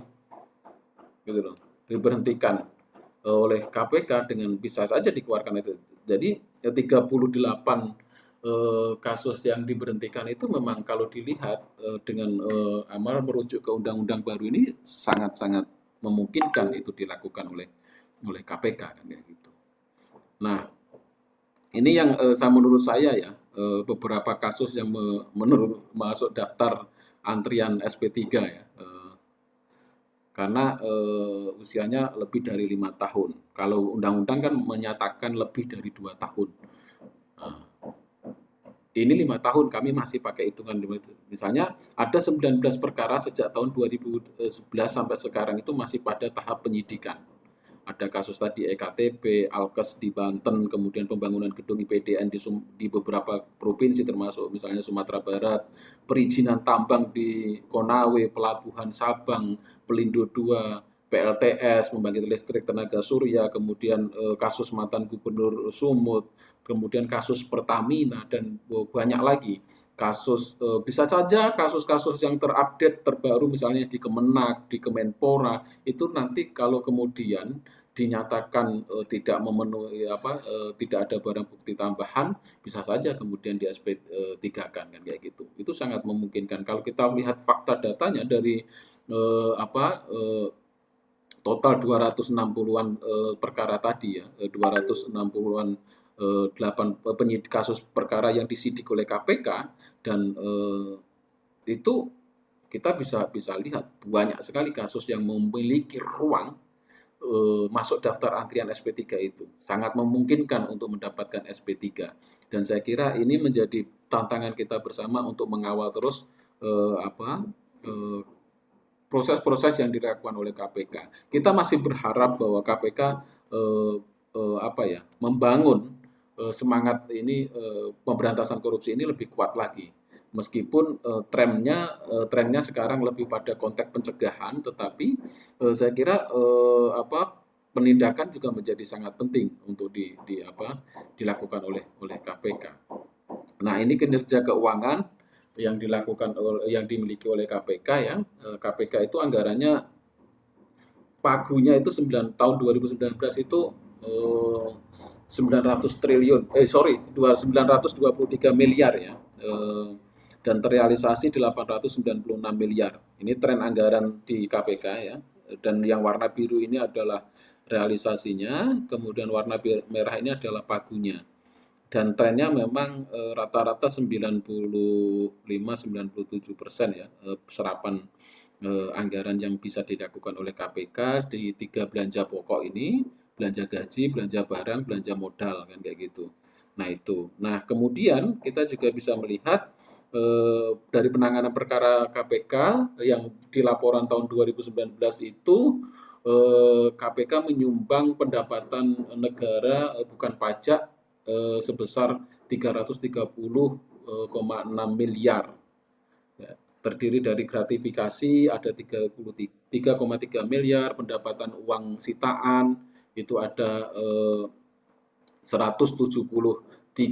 gitu loh, diberhentikan oleh KPK dengan bisa saja dikeluarkan itu. Jadi 38 kasus yang diberhentikan itu memang kalau dilihat dengan amal merujuk ke undang-undang baru ini sangat-sangat memungkinkan itu dilakukan oleh KPK kan ya gitu. Nah, ini yang menurut saya ya, beberapa kasus yang menurut masuk daftar antrian SP3 ya, karena usianya lebih dari 5 tahun. Kalau undang-undang kan menyatakan lebih dari 2 tahun. Nah, ini 5 tahun kami masih pakai hitungan. Misalnya ada 19 perkara sejak tahun 2011 sampai sekarang itu masih pada tahap penyidikan. Ada kasus tadi EKTP, Alkes di Banten, kemudian pembangunan gedung IPDN di beberapa provinsi termasuk misalnya Sumatera Barat, perizinan tambang di Konawe, Pelabuhan Sabang, Pelindo II, PLTS, membangkit listrik tenaga surya, kemudian kasus mantan Gubernur Sumut, kemudian kasus Pertamina, dan banyak lagi kasus. Bisa saja kasus-kasus yang terupdate terbaru misalnya di Kemenak, di Kemenpora, itu nanti kalau kemudian dinyatakan tidak memenuhi tidak ada barang bukti tambahan, bisa saja kemudian di SP3 kan kayak gitu. Itu sangat memungkinkan kalau kita melihat fakta datanya dari total 260-an perkara tadi ya, 260-an 8 kasus perkara yang disidik oleh KPK, dan itu kita bisa lihat banyak sekali kasus yang memiliki ruang masuk daftar antrian SP3 itu. Sangat memungkinkan untuk mendapatkan SP3. Dan saya kira ini menjadi tantangan kita bersama untuk mengawal terus proses-proses yang dilakukan oleh KPK. Kita masih berharap bahwa KPK membangun semangat ini, pemberantasan korupsi ini lebih kuat lagi. Meskipun trennya sekarang lebih pada konteks pencegahan, tetapi saya kira penindakan juga menjadi sangat penting untuk dilakukan oleh KPK. Nah, ini kinerja keuangan yang dimiliki oleh KPK ya. KPK itu anggarannya pagunya itu tahun 2019 itu 923 miliar ya. Dan terrealisasi 896 miliar. Ini tren anggaran di KPK ya. Dan yang warna biru ini adalah realisasinya, kemudian warna merah ini adalah pagunya. Dan trennya memang rata-rata 95-97% ya, serapan anggaran yang bisa dilakukan oleh KPK di 3 belanja pokok ini, belanja gaji, belanja barang, belanja modal, kan kayak gitu. Nah itu. Nah kemudian kita juga bisa melihat dari penanganan perkara KPK yang di laporan tahun 2019 itu, KPK menyumbang pendapatan negara bukan pajak sebesar 330,6 miliar. Ya, terdiri dari gratifikasi ada 3,3 miliar, pendapatan uang sitaan itu ada 173,6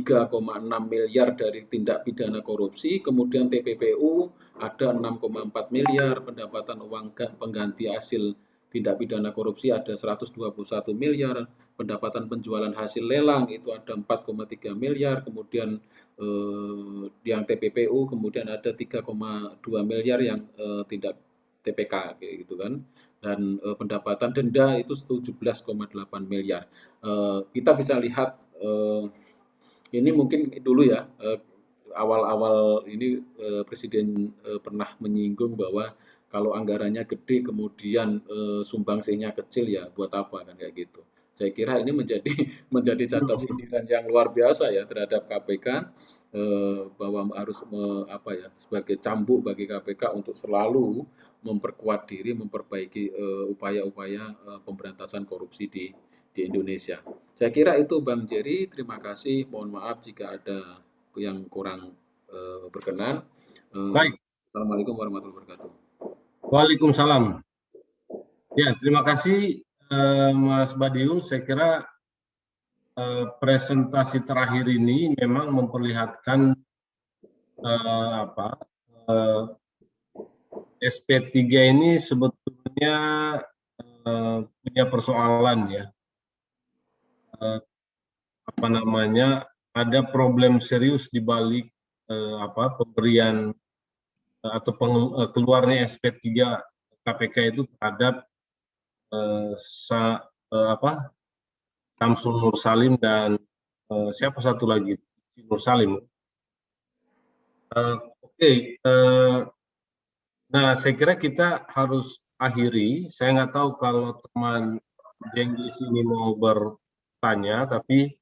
miliar dari tindak pidana korupsi, kemudian TPPU ada 6,4 miliar, pendapatan uang pengganti hasil tindak pidana korupsi ada 121 miliar, pendapatan penjualan hasil lelang itu ada 4,3 miliar, kemudian yang TPPU kemudian ada 3,2 miliar yang tindak TPK kayak gitu kan. Dan pendapatan denda itu 17,8 miliar. Kita bisa lihat ini mungkin dulu ya, awal-awal ini Presiden pernah menyinggung bahwa kalau anggarannya gede kemudian sumbangsinya kecil ya buat apa kan kayak gitu. Saya kira ini menjadi catatan sindiran yang luar biasa ya terhadap KPK, bahwa harus sebagai cambuk bagi KPK untuk selalu memperkuat diri, memperbaiki upaya-upaya pemberantasan korupsi di Indonesia. Saya kira itu Bang Jerry, terima kasih. Mohon maaf jika ada yang kurang berkenan. Baik. Assalamualaikum warahmatullahi wabarakatuh. Waalaikumsalam. Ya, terima kasih Mas Badiun. Saya kira presentasi terakhir ini memang memperlihatkan SP3 ini sebetulnya punya persoalan ya. Ada problem serius di balik pemberian atau keluarnya SP3 KPK itu terhadap Samsul Nur Salim dan siapa satu lagi Nur Salim. Nah saya kira kita harus akhiri. Saya nggak tahu kalau teman Jenggis ini mau bertanya, tapi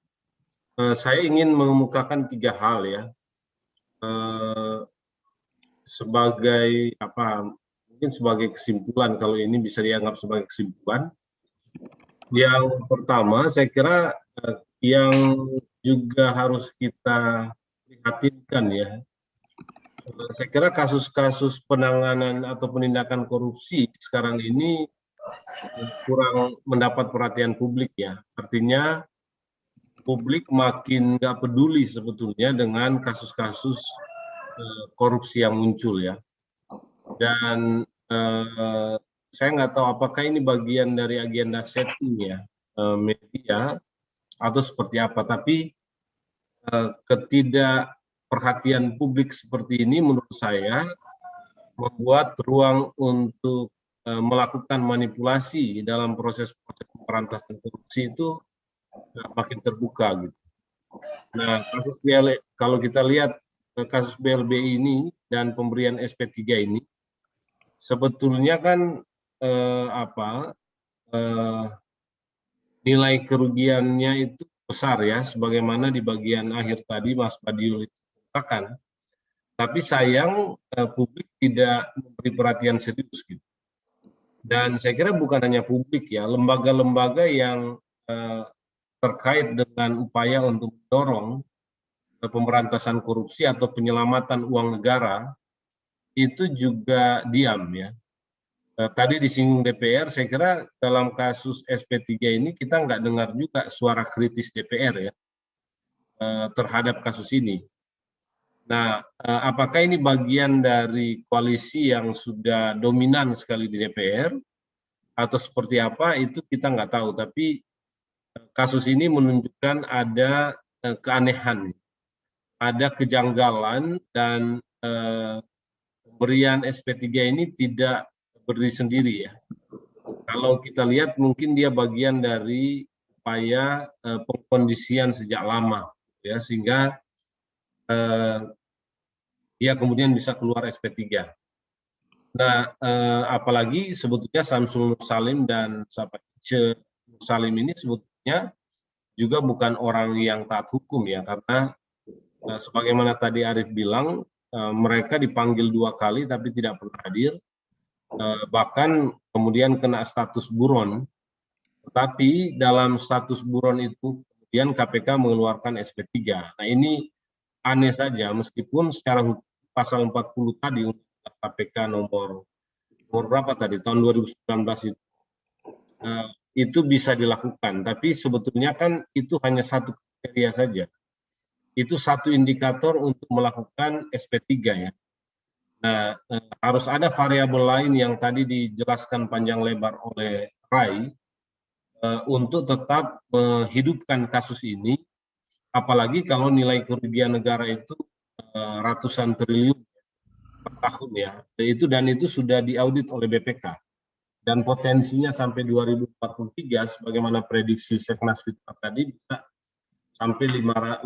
saya ingin mengemukakan 3 hal ya, sebagai mungkin sebagai kesimpulan, kalau ini bisa dianggap sebagai kesimpulan. Yang pertama, saya kira yang juga harus kita prihatinkan ya, saya kira kasus-kasus penanganan atau penindakan korupsi sekarang ini kurang mendapat perhatian publik ya. Artinya publik makin nggak peduli sebetulnya dengan kasus-kasus korupsi yang muncul ya. Dan saya nggak tahu apakah ini bagian dari agenda setting ya media atau seperti apa. Tapi ketidakperhatian publik seperti ini menurut saya membuat ruang untuk melakukan manipulasi dalam proses pemberantasan korupsi itu makin terbuka gitu. Nah, kasus kalau kita lihat kasus BLBI ini dan pemberian SP3 ini sebetulnya kan nilai kerugiannya itu besar ya, sebagaimana di bagian akhir tadi Mas Badiul itu katakan. Tapi sayang publik tidak memberi perhatian serius gitu. Dan saya kira bukan hanya publik ya, lembaga-lembaga yang terkait dengan upaya untuk mendorong pemberantasan korupsi atau penyelamatan uang negara itu juga diam ya. Tadi disinggung DPR, saya kira dalam kasus SP3 ini kita nggak dengar juga suara kritis DPR ya terhadap kasus ini. Nah, apakah ini bagian dari koalisi yang sudah dominan sekali di DPR atau seperti apa itu kita nggak tahu. Tapi kasus ini menunjukkan ada keanehan, ada kejanggalan dan pemberian SP3 ini tidak berdiri sendiri ya. Kalau kita lihat mungkin dia bagian dari upaya pengkondisian sejak lama ya, sehingga dia kemudian bisa keluar SP3. Nah, apalagi sebetulnya Samsul Nur Salim dan Ice Nur Salim ini sebetulnya juga bukan orang yang taat hukum ya, karena sebagaimana tadi Arief bilang, mereka dipanggil 2 kali tapi tidak pernah hadir, bahkan kemudian kena status buron, tetapi dalam status buron itu kemudian KPK mengeluarkan SP3. Nah ini aneh saja, meskipun secara hukum pasal 40 tadi untuk KPK nomor berapa tadi, tahun 2019 itu bisa dilakukan, tapi sebetulnya kan itu hanya satu kriteria saja. Itu satu indikator untuk melakukan SP3 ya. Nah, harus ada variabel lain yang tadi dijelaskan panjang lebar oleh Rai untuk tetap menghidupkan kasus ini, apalagi kalau nilai kerugian negara itu ratusan triliun per tahun ya. Dan itu sudah diaudit oleh BPK. Dan potensinya sampai 2043 sebagaimana prediksi Seknas Fitra tadi bisa sampai 5.000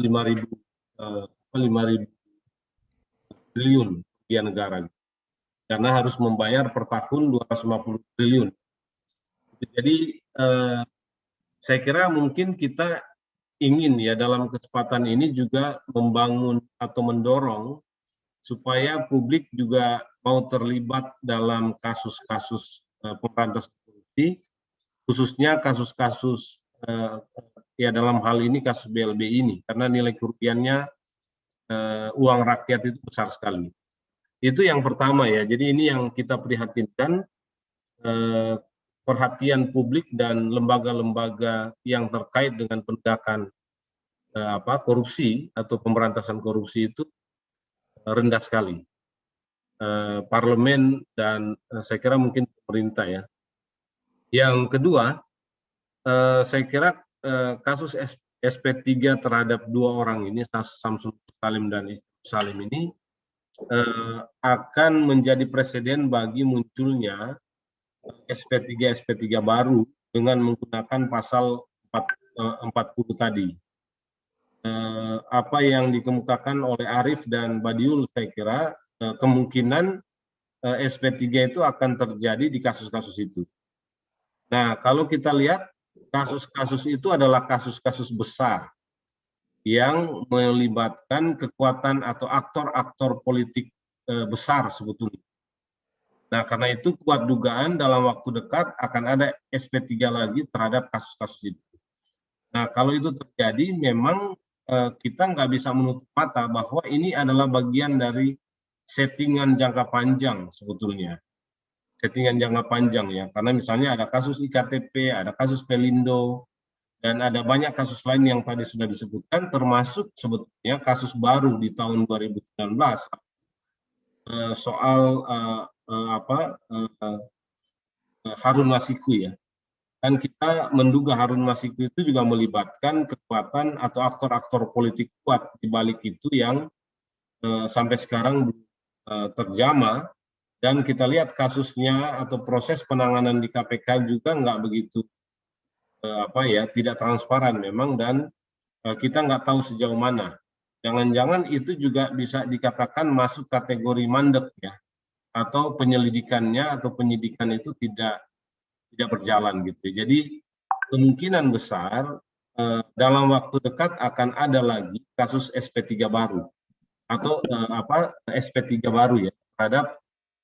triliun kerugian negara. Karena harus membayar per tahun 250 triliun. Jadi saya kira mungkin kita ingin ya dalam kesempatan ini juga membangun atau mendorong supaya publik juga mau terlibat dalam kasus-kasus pemberantasan korupsi, khususnya kasus-kasus ya dalam hal ini kasus BLBI ini, karena nilai kerugiannya uang rakyat itu besar sekali. Itu yang pertama ya, jadi ini yang kita prihatinkan, perhatian publik dan lembaga-lembaga yang terkait dengan penegakan korupsi atau pemberantasan korupsi itu rendah sekali. Parlemen dan saya kira mungkin pemerintah ya. Yang kedua, saya kira kasus SP3 terhadap 2 orang ini, Samsul Salim dan Ice Salim ini akan menjadi presiden bagi munculnya SP3 baru dengan menggunakan pasal 40 tadi. Apa yang dikemukakan oleh Arief dan Badiul, saya kira kemungkinan SP3 itu akan terjadi di kasus-kasus itu. Nah, kalau kita lihat kasus-kasus itu adalah kasus-kasus besar yang melibatkan kekuatan atau aktor-aktor politik besar sebetulnya. Nah, karena itu kuat dugaan dalam waktu dekat akan ada SP3 lagi terhadap kasus-kasus itu. Nah, kalau itu terjadi memang kita nggak bisa menutup mata bahwa ini adalah bagian dari settingan jangka panjang sebetulnya. settingan jangka panjang ya, karena misalnya ada kasus IKTP, ada kasus Pelindo, dan ada banyak kasus lain yang tadi sudah disebutkan, termasuk sebetulnya kasus baru di tahun 2019 soal Harun Masiku ya. Dan kita menduga Harun Masiku itu juga melibatkan kekuatan atau aktor-aktor politik kuat di balik itu yang sampai sekarang terjamah. Dan kita lihat kasusnya atau proses penanganan di KPK juga nggak begitu tidak transparan memang, dan kita nggak tahu sejauh mana. Jangan-jangan itu juga bisa dikatakan masuk kategori mandek ya, atau penyelidikannya atau penyidikan itu tidak berjalan gitu. Jadi kemungkinan besar dalam waktu dekat akan ada lagi kasus SP3 baru atau SP3 baru ya terhadap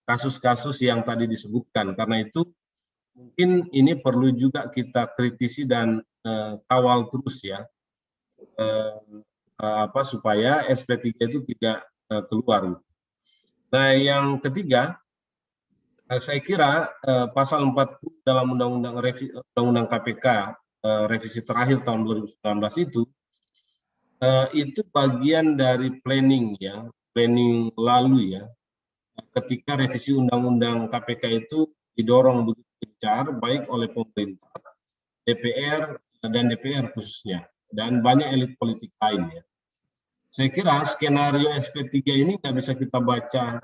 kasus-kasus yang tadi disebutkan. Karena itu mungkin ini perlu juga kita kritisi dan kawal terus ya, supaya SP3 itu tidak keluar. Nah, yang ketiga, saya kira pasal 40 dalam Undang-Undang KPK revisi terakhir tahun 2019 itu bagian dari planning ya, planning lalu ya, ketika revisi Undang-Undang KPK itu didorong begitu gencar baik oleh pemerintah, DPR dan DPR khususnya, dan banyak elit politik lainnya. Saya kira skenario SP3 ini nggak bisa kita baca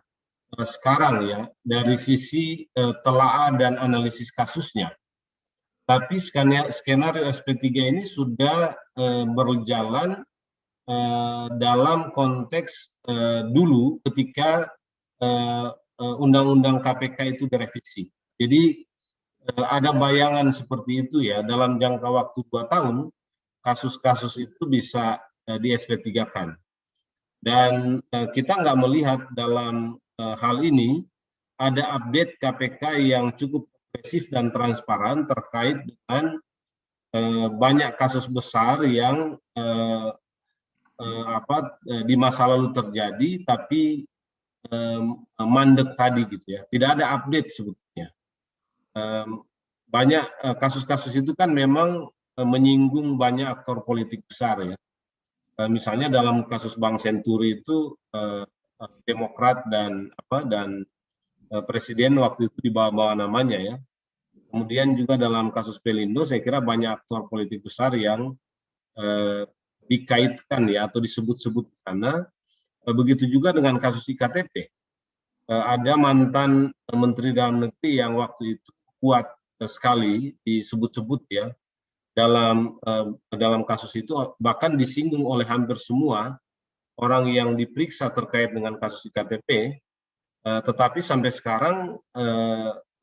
sekarang ya dari sisi telaah dan analisis kasusnya. Tapi skenario SP3 ini sudah berjalan dalam konteks dulu ketika Undang-Undang KPK itu direvisi. Jadi ada bayangan seperti itu ya, dalam jangka waktu 2 tahun kasus-kasus itu bisa di SP3-kan. Dan kita nggak melihat dalam hal ini ada update KPK yang cukup progresif dan transparan terkait dengan banyak kasus besar yang di masa lalu terjadi tapi mandek tadi gitu ya. Tidak ada update sebetulnya. Banyak kasus-kasus itu kan memang menyinggung banyak aktor politik besar ya. Misalnya dalam kasus Bank Senturi itu Demokrat dan Presiden waktu itu dibawa-bawa namanya ya. Kemudian juga dalam kasus Pelindo saya kira banyak aktor politik besar yang dikaitkan ya atau disebut-sebut karena begitu juga dengan kasus IKTP. Ada mantan Menteri Dalam Negeri yang waktu itu kuat sekali disebut-sebut ya dalam kasus itu, bahkan disinggung oleh hampir semua orang yang diperiksa terkait dengan kasus IKTP, tetapi sampai sekarang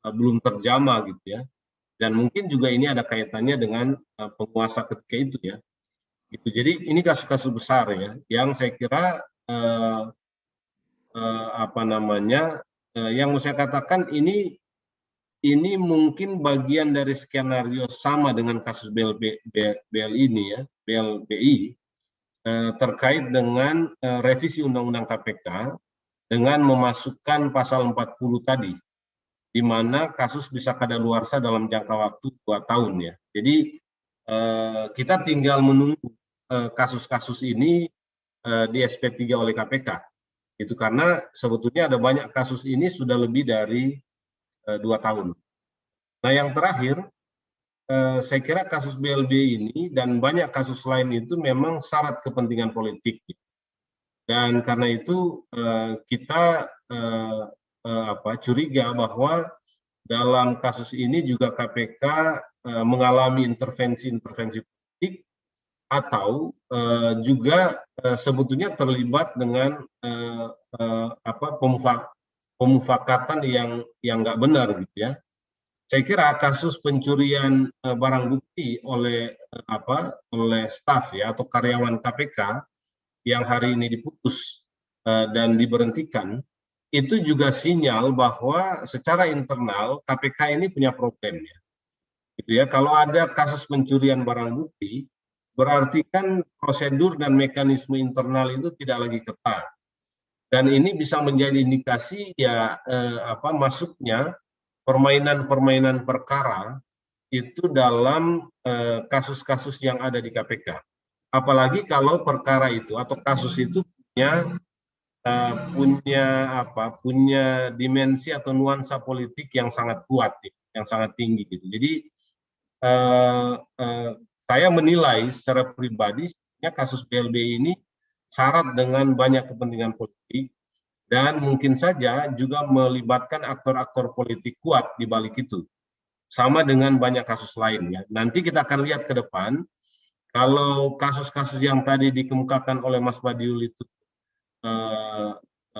belum terjamah gitu ya. Dan mungkin juga ini ada kaitannya dengan penguasa ketika itu ya. Gitu. Jadi ini kasus-kasus besar ya, yang saya kira yang saya katakan ini mungkin bagian dari skenario sama dengan kasus BLBI terkait dengan revisi Undang-Undang KPK dengan memasukkan pasal 40 tadi, di mana kasus bisa kadaluarsa dalam jangka waktu 2 tahun ya. Jadi kita tinggal menunggu kasus-kasus ini di SP3 oleh KPK. Itu karena sebetulnya ada banyak kasus ini sudah lebih dari 2 tahun. Nah, yang terakhir, saya kira kasus BLBI ini dan banyak kasus lain itu memang syarat kepentingan politik. Dan karena itu kita curiga bahwa dalam kasus ini juga KPK mengalami intervensi-intervensi politik atau juga sebetulnya terlibat dengan pemufakatan yang nggak benar gitu ya. Saya kira kasus pencurian barang bukti oleh staf ya atau karyawan KPK yang hari ini diputus dan diberhentikan itu juga sinyal bahwa secara internal KPK ini punya problem ya. Gitu ya. Kalau ada kasus pencurian barang bukti, berarti kan prosedur dan mekanisme internal itu tidak lagi ketat. Dan ini bisa menjadi indikasi ya masuknya permainan-permainan perkara itu dalam kasus-kasus yang ada di KPK. Apalagi kalau perkara itu atau kasus itu punya dimensi atau nuansa politik yang sangat kuat, yang sangat tinggi gitu. Jadi saya menilai secara pribadi kasus BLBI ini syarat dengan banyak kepentingan politik dan mungkin saja juga melibatkan aktor-aktor politik kuat di balik itu. Sama dengan banyak kasus lainnya. Nanti kita akan lihat ke depan, kalau kasus-kasus yang tadi dikemukakan oleh Mas Badiul itu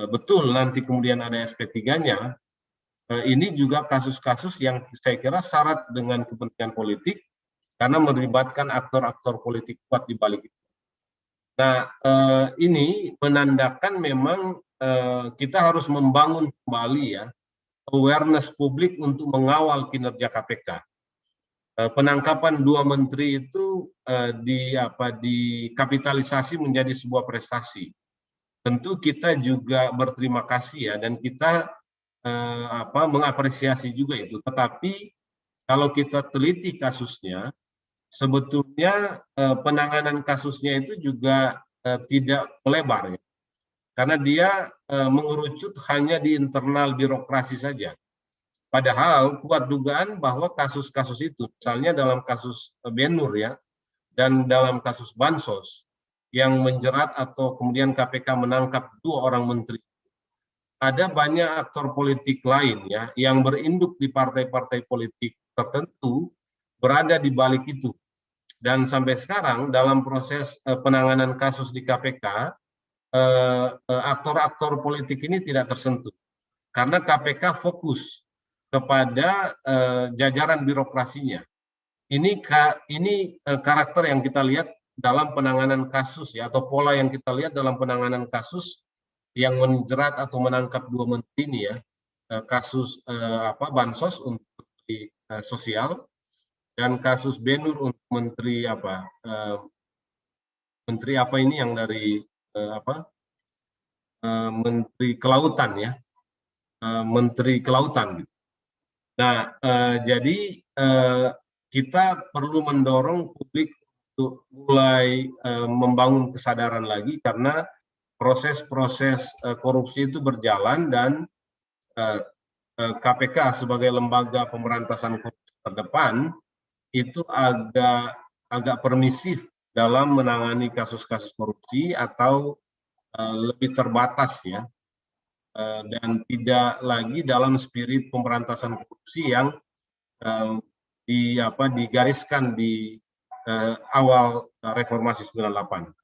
betul nanti kemudian ada SP3-nya, ini juga kasus-kasus yang saya kira syarat dengan kepentingan politik karena melibatkan aktor-aktor politik kuat di balik itu. Nah, ini menandakan memang kita harus membangun kembali ya awareness publik untuk mengawal kinerja KPK. Penangkapan 2 menteri itu dikapitalisasi menjadi sebuah prestasi. Tentu kita juga berterima kasih ya, dan kita mengapresiasi juga itu. Tetapi kalau kita teliti kasusnya, sebetulnya penanganan kasusnya itu juga tidak melebar ya. Karena dia mengerucut hanya di internal birokrasi saja. Padahal kuat dugaan bahwa kasus-kasus itu, misalnya dalam kasus Ben-Nur ya, dan dalam kasus Bansos, yang menjerat atau kemudian KPK menangkap 2 orang menteri, ada banyak aktor politik lain ya, yang berinduk di partai-partai politik tertentu, berada di balik itu. Dan sampai sekarang dalam proses penanganan kasus di KPK, aktor-aktor politik ini tidak tersentuh karena KPK fokus kepada jajaran birokrasinya. Ini karakter yang kita lihat dalam penanganan kasus ya, atau pola yang kita lihat dalam penanganan kasus yang menjerat atau menangkap 2 menteri ini ya, kasus Bansos untuk menteri sosial dan kasus Ben-Nur untuk menteri menteri ini yang dari Menteri Kelautan ya, Menteri Kelautan. Nah, jadi kita perlu mendorong publik untuk mulai membangun kesadaran lagi karena proses-proses korupsi itu berjalan dan KPK sebagai lembaga pemberantasan korupsi terdepan itu agak permisif dalam menangani kasus-kasus korupsi atau lebih terbatas ya, dan tidak lagi dalam spirit pemberantasan korupsi yang digariskan di awal reformasi 98.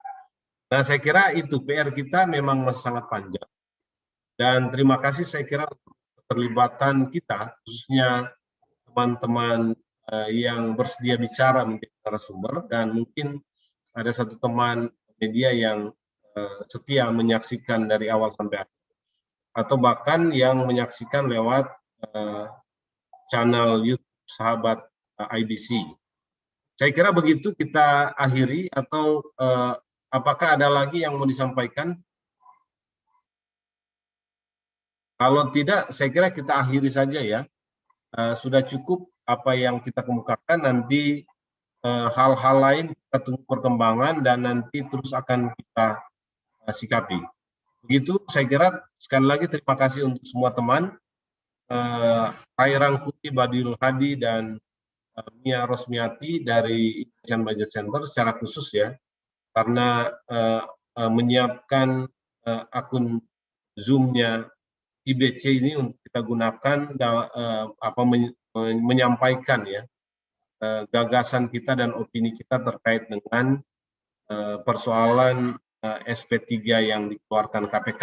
Nah, saya kira itu PR kita memang masih sangat panjang. Dan terima kasih saya kira keterlibatan kita, khususnya teman-teman yang bersedia bicara menjadi narasumber, dan mungkin ada satu teman media yang setia menyaksikan dari awal sampai akhir, atau bahkan yang menyaksikan lewat channel YouTube Sahabat IBC. Saya kira begitu kita akhiri, atau apakah ada lagi yang mau disampaikan? Kalau tidak, saya kira kita akhiri saja ya. Sudah cukup apa yang kita kemukakan, nanti hal-hal lain kita tunggu perkembangan dan nanti terus akan kita sikapi. Begitu, saya kira sekali lagi terima kasih untuk semua teman, Rai Rangkuti, Badiul Hadi, dan Mia Rosmiati dari Indonesian Budget Center secara khusus ya, karena menyiapkan akun Zoom-nya IBC ini untuk kita gunakan menyampaikan ya gagasan kita dan opini kita terkait dengan persoalan SP3 yang dikeluarkan KPK.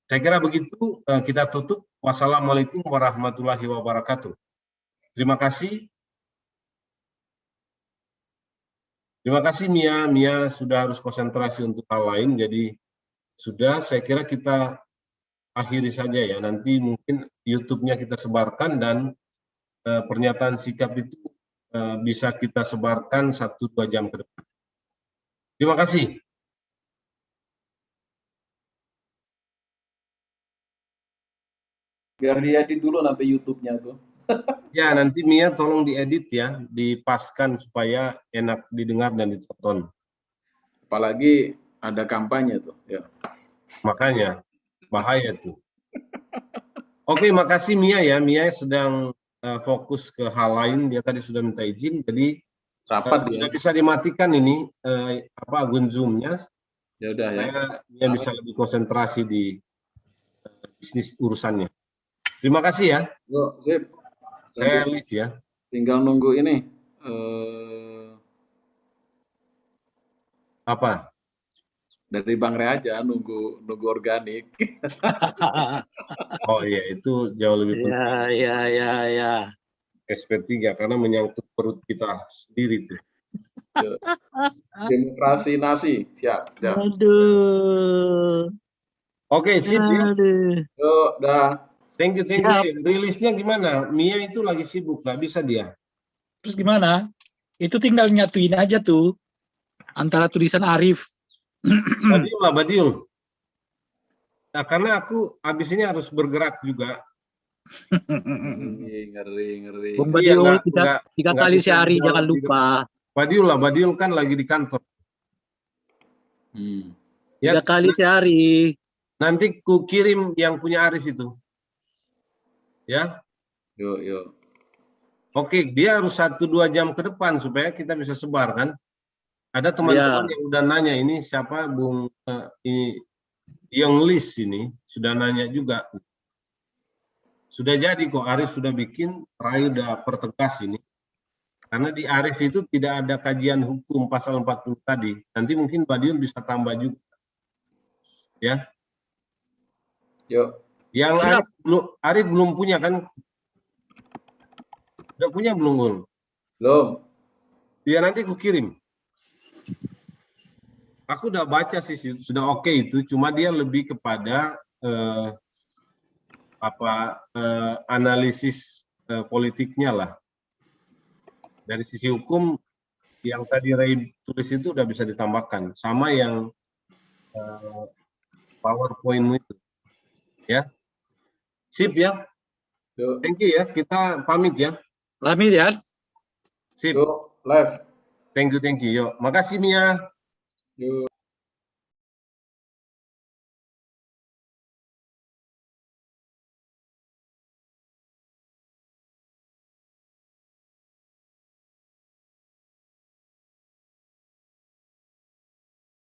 Saya kira begitu, kita tutup. Wassalamualaikum warahmatullahi wabarakatuh. Terima kasih. Terima kasih Mia. Mia sudah harus konsentrasi untuk hal lain, jadi sudah, saya kira kita akhiri saja ya. Nanti mungkin YouTube-nya kita sebarkan dan pernyataan sikap itu bisa kita sebarkan 1-2 jam ke depan. Terima kasih. Biar diedit dulu nanti YouTube-nya tuh. Ya, nanti Mia tolong diedit ya, dipaskan supaya enak didengar dan ditonton. Apalagi ada kampanye tuh. Ya. Makanya bahaya tuh. Oke, makasih Mia ya. Mia sedang fokus ke hal lain. Dia tadi sudah minta izin, jadi Rapat sudah ya. bisa dimatikan ini akun Zoom-nya. Ya udah ya. Supaya Mia bisa lebih konsentrasi di bisnis urusannya. Terima kasih ya. Yuk, sip. Saya live ya. Tinggal nunggu ini. Apa? Dari Bang Re aja nunggu organik. Oh iya, itu jauh lebih penting. Ya. SP3 karena menyangkut perut kita sendiri tuh. Demokrasi nasi, siap. Aduh. Oke, sip ya. Yuk, dah. Thank you. Rilisnya gimana? Mia itu lagi sibuk, nggak bisa dia. Terus gimana? Itu tinggal nyatuin aja tuh antara tulisan Arif. Badiul. Nah, karena aku habis ini harus bergerak juga. Ngeri. Bung Badiul, Iya, tiga kali bisa sehari, dijawab jangan lupa. Badiul kan lagi di kantor. Ya, 3 kali sehari. Nanti ku kirim yang punya Arif itu. Ya. Yuk. Oke, dia harus 1-2 jam ke depan supaya kita bisa sebar kan. Ada teman-teman yang udah nanya ini siapa Bung ini Young List ini sudah nanya juga. Sudah jadi kok, Arif sudah bikin, Rai udah pertegas ini. Karena di Arif itu tidak ada kajian hukum pasal 40 tadi. Nanti mungkin Badiul bisa tambah juga. Ya. Yuk. Yang Arif belum punya kan? Udah punya belum, Ul? Belum. Ya nanti aku kirim. Aku udah baca sih, sudah oke itu. Cuma dia lebih kepada analisis politiknya lah. Dari sisi hukum yang tadi Ray tulis itu udah bisa ditambahkan. Sama yang PowerPoint itu. Ya. Sip ya. Yuk. Thank you ya. Kita pamit ya. Pamit ya. Sip. Yuk, live. Thank you. Yuk. Makasih Mia. Yuk.